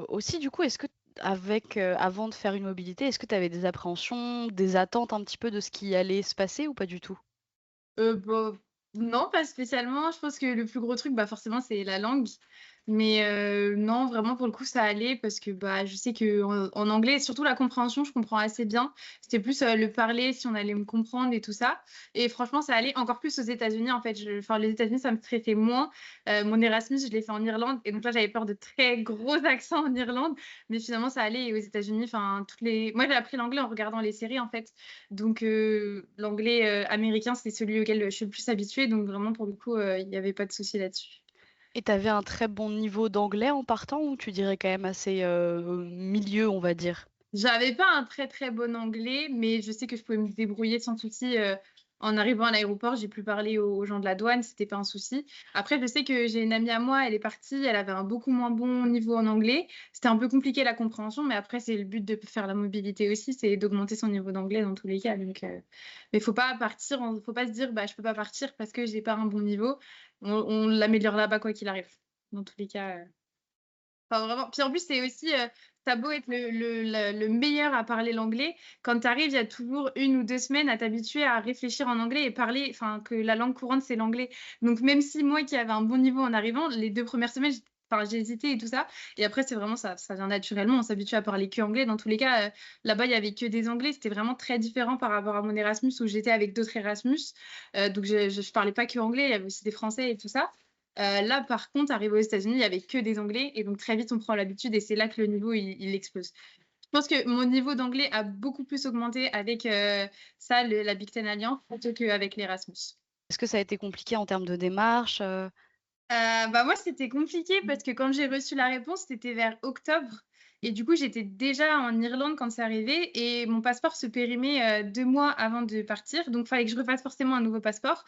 Aussi, du coup, est-ce que avant de faire une mobilité, est-ce que tu avais des appréhensions, des attentes un petit peu de ce qui allait se passer ou pas du tout? Bon, non, pas spécialement. Je pense que le plus gros truc, forcément, c'est la langue. Mais non, vraiment, pour le coup, ça allait parce que je sais qu'en anglais, surtout la compréhension, je comprends assez bien. C'était plus le parler, si on allait me comprendre et tout ça. Et franchement, ça allait encore plus aux États-Unis. En fait, les États-Unis, ça me stressait moins. Mon Erasmus, je l'ai fait en Irlande. Et donc là, j'avais peur de très gros accents en Irlande. Mais finalement, ça allait. Et aux États-Unis, moi, j'ai appris l'anglais en regardant les séries, en fait. Donc, l'anglais américain, c'est celui auquel je suis le plus habituée. Donc, vraiment, pour le coup, il n'y avait pas de souci là-dessus. Et tu avais un très bon niveau d'anglais en partant ou tu dirais quand même assez milieu, on va dire? J'avais pas un très très bon anglais, mais je sais que je pouvais me débrouiller sans souci. En arrivant à l'aéroport, j'ai pu parler aux gens de la douane, c'était pas un souci. Après, je sais que j'ai une amie à moi, elle est partie, elle avait un beaucoup moins bon niveau en anglais. C'était un peu compliqué la compréhension, mais après, c'est le but de faire la mobilité aussi, c'est d'augmenter son niveau d'anglais dans tous les cas. Donc, mais faut pas faut pas se dire, je peux pas partir parce que j'ai pas un bon niveau. On l'améliore là-bas quoi qu'il arrive. Dans tous les cas. Enfin, vraiment. Puis en plus, c'est aussi, t'as beau être le meilleur à parler l'anglais, quand tu arrives, il y a toujours 1 ou 2 semaines à t'habituer à réfléchir en anglais et parler, que la langue courante, c'est l'anglais. Donc, même si moi qui avais un bon niveau en arrivant, les 2 premières semaines, j'ai hésité et tout ça. Et après, c'est vraiment ça vient naturellement. On s'habitue à parler que anglais. Dans tous les cas, là-bas, il y avait que des anglais. C'était vraiment très différent par rapport à mon Erasmus où j'étais avec d'autres Erasmus. Donc, je parlais pas que anglais, il y avait aussi des Français et tout ça. Là, par contre, arrivé aux États-Unis, il n'y avait que des Anglais. Et donc, très vite, on prend l'habitude et c'est là que le niveau, il explose. Je pense que mon niveau d'anglais a beaucoup plus augmenté avec la Big Ten Alliance plutôt qu'avec l'Erasmus. Est-ce que ça a été compliqué en termes de démarche? Moi, c'était compliqué parce que quand j'ai reçu la réponse, c'était vers octobre. Et du coup, j'étais déjà en Irlande quand c'est arrivé et mon passeport se périmait 2 mois avant de partir. Donc, il fallait que je refasse forcément un nouveau passeport.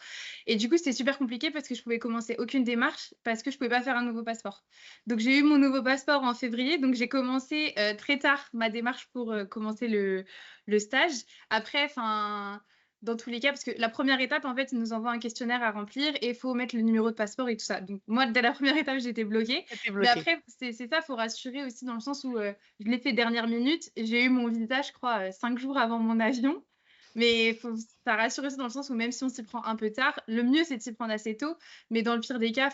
Et du coup, c'était super compliqué parce que je pouvais commencer aucune démarche parce que je pouvais pas faire un nouveau passeport. Donc, j'ai eu mon nouveau passeport en février. Donc, j'ai commencé très tard ma démarche pour commencer le stage. Après, dans tous les cas, parce que la première étape, en fait, ils nous envoient un questionnaire à remplir et il faut mettre le numéro de passeport et tout ça. Donc, moi, dès la première étape, j'étais bloquée. Mais après, c'est ça, il faut rassurer aussi dans le sens où je l'ai fait dernière minute. J'ai eu mon visa, je crois, 5 jours avant mon avion. Mais ça rassure aussi dans le sens où même si on s'y prend un peu tard, le mieux c'est de s'y prendre assez tôt. Mais dans le pire des cas,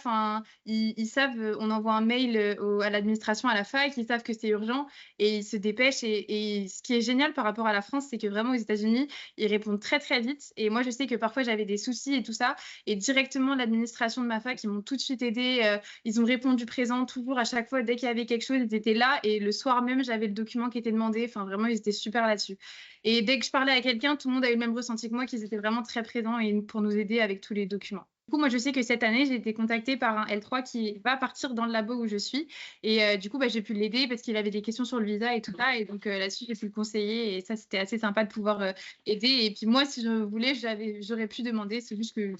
ils savent, on envoie un mail à l'administration, à la fac, ils savent que c'est urgent et ils se dépêchent. Et ce qui est génial par rapport à la France, c'est que vraiment aux États-Unis, ils répondent très très vite. Et moi, je sais que parfois j'avais des soucis et tout ça. Et directement, l'administration de ma fac, ils m'ont tout de suite aidé. Ils ont répondu présent toujours à chaque fois. Dès qu'il y avait quelque chose, ils étaient là. Et le soir même, j'avais le document qui était demandé. Enfin, vraiment, ils étaient super là-dessus. Et dès que je parlais à quelqu'un, tout le monde a eu le même ressenti que moi, qu'ils étaient vraiment très présents pour nous aider avec tous les documents. Du coup, moi, je sais que cette année, j'ai été contactée par un L3 qui va partir dans le labo où je suis. Et du coup, j'ai pu l'aider parce qu'il avait des questions sur le visa et tout ça. Et donc, là-dessus, j'ai pu le conseiller. Et ça, c'était assez sympa de pouvoir aider. Et puis, moi, si je voulais, j'aurais pu demander. C'est juste que...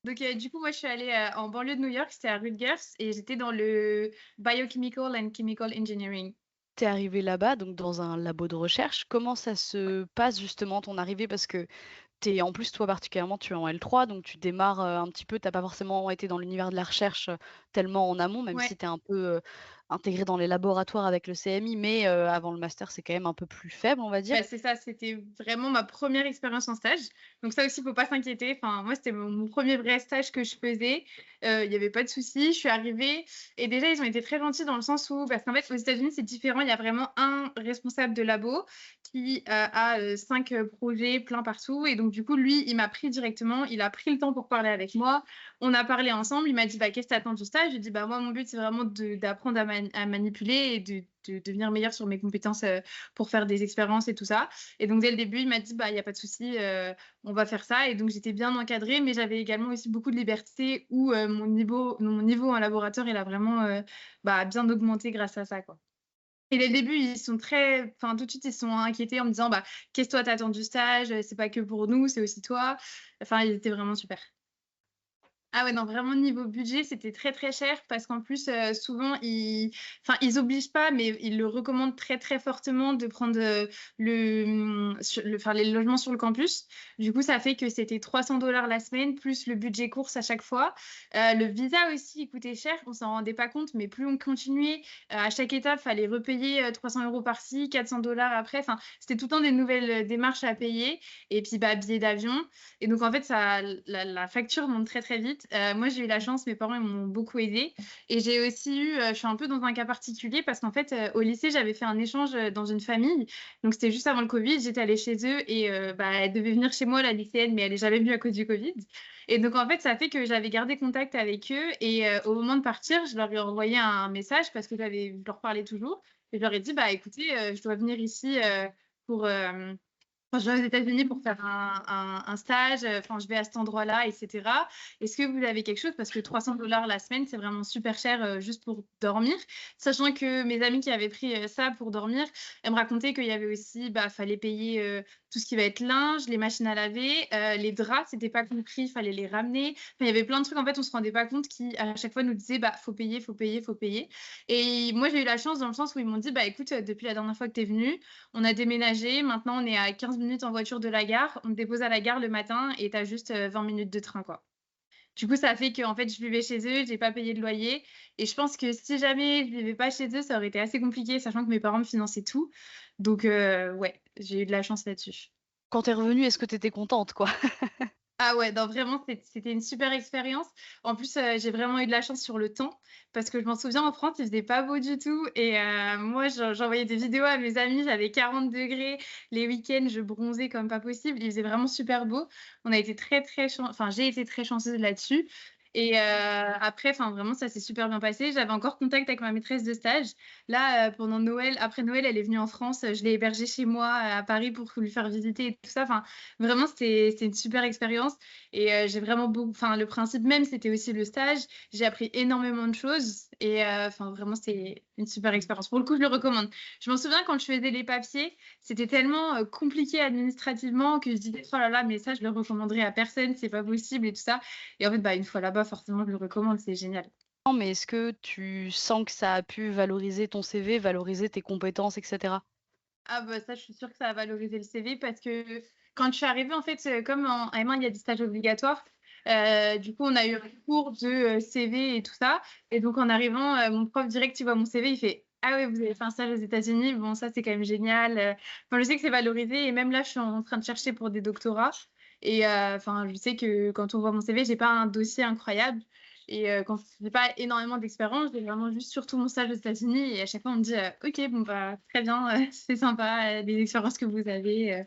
Donc, du coup, moi, je suis allée en banlieue de New York. C'était à Rutgers. Et j'étais dans le Biochemical and Chemical Engineering. Tu es arrivé là-bas, donc dans un labo de recherche. Comment ça se passe justement ton arrivée? Parce que en plus, toi particulièrement, tu es en L3, donc tu démarres un petit peu, tu n'as pas forcément été dans l'univers de la recherche tellement en amont, même Ouais. si tu es un peu intégré dans les laboratoires avec le CMI, mais avant le master, c'est quand même un peu plus faible, on va dire. C'est ça, c'était vraiment ma première expérience en stage. Donc ça aussi, il ne faut pas s'inquiéter. Enfin, moi, c'était mon premier vrai stage que je faisais. Il n'y avait pas de souci. Je suis arrivée et déjà, ils ont été très gentils dans le sens où, parce qu'en fait, aux États-Unis, c'est différent. Il y a vraiment un responsable de labo qui a 5 projets plein partout. Et donc, du coup, lui, il m'a pris directement. Il a pris le temps pour parler avec moi. On a parlé ensemble. Il m'a dit, qu'est-ce que tu attends du stage? Je lui ai dit, moi, mon but, c'est vraiment d'apprendre à manipuler et de devenir meilleure sur mes compétences pour faire des expériences et tout ça. Et donc, dès le début, il m'a dit, il n'y a pas de souci, on va faire ça. Et donc, j'étais bien encadrée, mais j'avais également aussi beaucoup de liberté où mon niveau en laboratoire, il a vraiment bien augmenté grâce à ça, quoi. Et dès le début, ils sont tout de suite, ils sont inquiétés en me disant, qu'est-ce que toi t'attends du stage? C'est pas que pour nous, c'est aussi toi. Enfin, ils étaient vraiment super. Ah ouais, non, vraiment, niveau budget, c'était très, très cher parce qu'en plus, souvent, ils obligent pas, mais ils le recommandent très, très fortement de prendre les logements sur le campus. Du coup, ça fait que c'était $300 la semaine, plus le budget course à chaque fois. Le visa aussi, il coûtait cher, on s'en rendait pas compte, mais plus on continuait, à chaque étape, il fallait repayer 300 € par-ci, $400 après. Enfin, c'était tout le temps des nouvelles démarches à payer. Et puis, billets d'avion. Et donc, en fait, la facture monte très, très vite. Moi, j'ai eu la chance, mes parents ils m'ont beaucoup aidée. Et j'ai aussi je suis un peu dans un cas particulier parce qu'en fait, au lycée, j'avais fait un échange dans une famille. Donc, c'était juste avant le Covid. J'étais allée chez eux et elle devait venir chez moi, la lycéenne, mais elle n'est jamais venue à cause du Covid. Et donc, en fait, ça fait que j'avais gardé contact avec eux. Et au moment de partir, je leur ai envoyé un message parce que je leur parlais toujours. Et je leur ai dit, écoutez, je dois venir ici pour... je vais aux États-Unis pour faire un stage, je vais à cet endroit-là, etc. Est-ce que vous avez quelque chose? Parce que $300 la semaine, c'est vraiment super cher juste pour dormir. Sachant que mes amis qui avaient pris ça pour dormir, elles me racontaient qu'il y avait aussi, fallait payer tout ce qui va être linge, les machines à laver, les draps, c'était pas compris, il fallait les ramener. Enfin, il y avait plein de trucs, en fait, on se rendait pas compte qui, à chaque fois, nous disaient, faut payer, faut payer, faut payer. Et moi, j'ai eu la chance dans le sens où ils m'ont dit, écoute, depuis la dernière fois que tu es venue, on a déménagé, maintenant on est à 15 minutes en voiture de la gare, on te dépose à la gare le matin et tu as juste 20 minutes de train, quoi. Du coup, ça a fait que en fait, je vivais chez eux, j'ai pas payé de loyer. Et je pense que si jamais je vivais pas chez eux, ça aurait été assez compliqué, sachant que mes parents me finançaient tout. Donc, ouais, j'ai eu de la chance là-dessus. Quand tu es revenue, est-ce que tu étais contente, quoi? Ah ouais, non, vraiment, c'était une super expérience. En plus, j'ai vraiment eu de la chance sur le temps parce que je m'en souviens, en France, il faisait pas beau du tout. Et moi, j'envoyais des vidéos à mes amis, j'avais 40 degrés. Les week-ends, je bronzais comme pas possible. Il faisait vraiment super beau. On a été très, très j'ai été très chanceuse là-dessus. Et après, vraiment, ça s'est super bien passé. J'avais encore contact avec ma maîtresse de stage. Là, pendant Noël, après Noël, elle est venue en France. Je l'ai hébergée chez moi à Paris pour lui faire visiter et tout ça. Enfin, vraiment, c'était une super expérience. Et j'ai vraiment beaucoup. Enfin, le principe même, c'était aussi le stage. J'ai appris énormément de choses. Et vraiment, c'était une super expérience. Pour le coup, je le recommande. Je m'en souviens quand je faisais les papiers, c'était tellement compliqué administrativement que je disais, oh là là, mais ça, je le recommanderais à personne, c'est pas possible et tout ça. Et en fait, une fois là-bas, forcément, je le recommande, c'est génial. Non, mais est-ce que tu sens que ça a pu valoriser ton CV, valoriser tes compétences, etc.? Ah ça, je suis sûre que ça a valorisé le CV parce que quand je suis arrivée, en fait, comme en M1, il y a des stages obligatoires, du coup, on a eu un cours de CV et tout ça. Et donc, en arrivant, mon prof direct, il voit mon CV, il fait Ah oui, vous avez fait un stage aux États-Unis. Bon, ça, c'est quand même génial. Enfin, je sais que c'est valorisé et même là, je suis en train de chercher pour des doctorats. Et enfin, je sais que quand on voit mon CV, j'ai pas un dossier incroyable. Et quand j'ai pas énormément d'expérience, j'ai vraiment juste surtout mon stage aux États-Unis. Et à chaque fois, on me dit, OK, bon, bah, très bien, c'est sympa, les expériences que vous avez.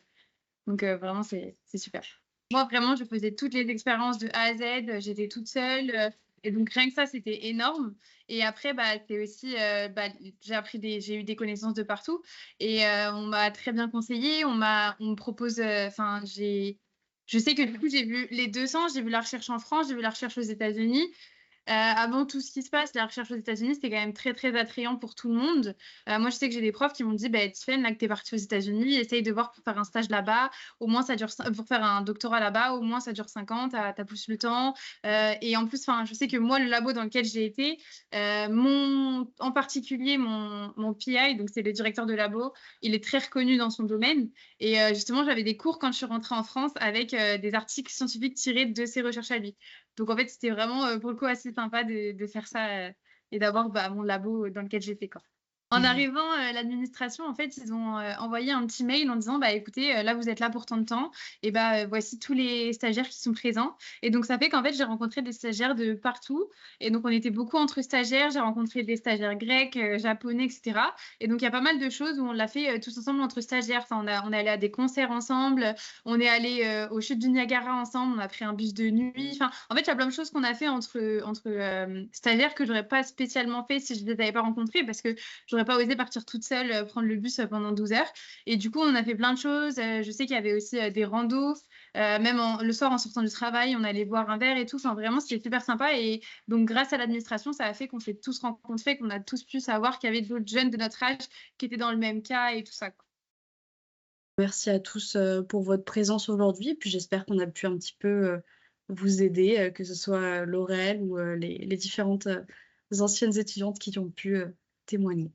Donc, vraiment, c'est super. Moi, vraiment, je faisais toutes les expériences de A à Z. J'étais toute seule. Et donc, rien que ça, c'était énorme. Et après, bah, c'est aussi, bah, j'ai eu des connaissances de partout. Et on m'a très bien conseillé. On me propose, enfin, je sais que du coup, j'ai vu les deux sens. J'ai vu la recherche en France, j'ai vu la recherche aux États-Unis. Avant tout ce qui se passe, la recherche aux États-Unis, c'était quand même très, très attrayant pour tout le monde. Moi, je sais que j'ai des profs qui m'ont dit, bah, Tiffaine, là que tu es partie aux États-Unis, essaye de voir pour faire un stage là-bas. Au moins, ça dure, pour faire un doctorat là-bas, au moins, ça dure 5 ans, tu as plus le temps. Et en plus, je sais que moi, le labo dans lequel j'ai été, en particulier, mon PI, donc c'est le directeur de labo, il est très reconnu dans son domaine. Et justement, j'avais des cours quand je suis rentrée en France avec des articles scientifiques tirés de ses recherches à lui. Donc, en fait, c'était vraiment, pour le coup, assez sympa de faire ça et d'avoir bah, mon labo dans lequel j'étais, quoi. En arrivant, l'administration, en fait, ils ont envoyé un petit mail en disant, bah, écoutez, là, vous êtes là pour tant de temps, et bah, voici tous les stagiaires qui sont présents. Et donc, ça fait qu'en fait, j'ai rencontré des stagiaires de partout. Et donc, on était beaucoup entre stagiaires. J'ai rencontré des stagiaires grecs, japonais, etc. Et donc, il y a pas mal de choses où on l'a fait tous ensemble entre stagiaires. Enfin, on est allé à des concerts ensemble, on est allé aux chutes du Niagara ensemble, on a pris un bus de nuit. Enfin, en fait, il y a plein de choses qu'on a fait entre stagiaires que j'aurais pas spécialement fait si je les avais pas rencontrés parce que j'aurais pas osé partir toute seule, prendre le bus pendant 12 heures. Et du coup, on a fait plein de choses. Je sais qu'il y avait aussi des randos. Même le soir, en sortant du travail, on allait boire un verre et tout. Enfin, vraiment, c'était super sympa. Et donc, grâce à l'administration, ça a fait qu'on s'est tous rencontrés, qu'on a tous pu savoir qu'il y avait d'autres jeunes de notre âge qui étaient dans le même cas et tout ça, quoi. Merci à tous pour votre présence aujourd'hui. Et puis j'espère qu'on a pu un petit peu vous aider, que ce soit Laurel ou les différentes anciennes étudiantes qui ont pu témoigner.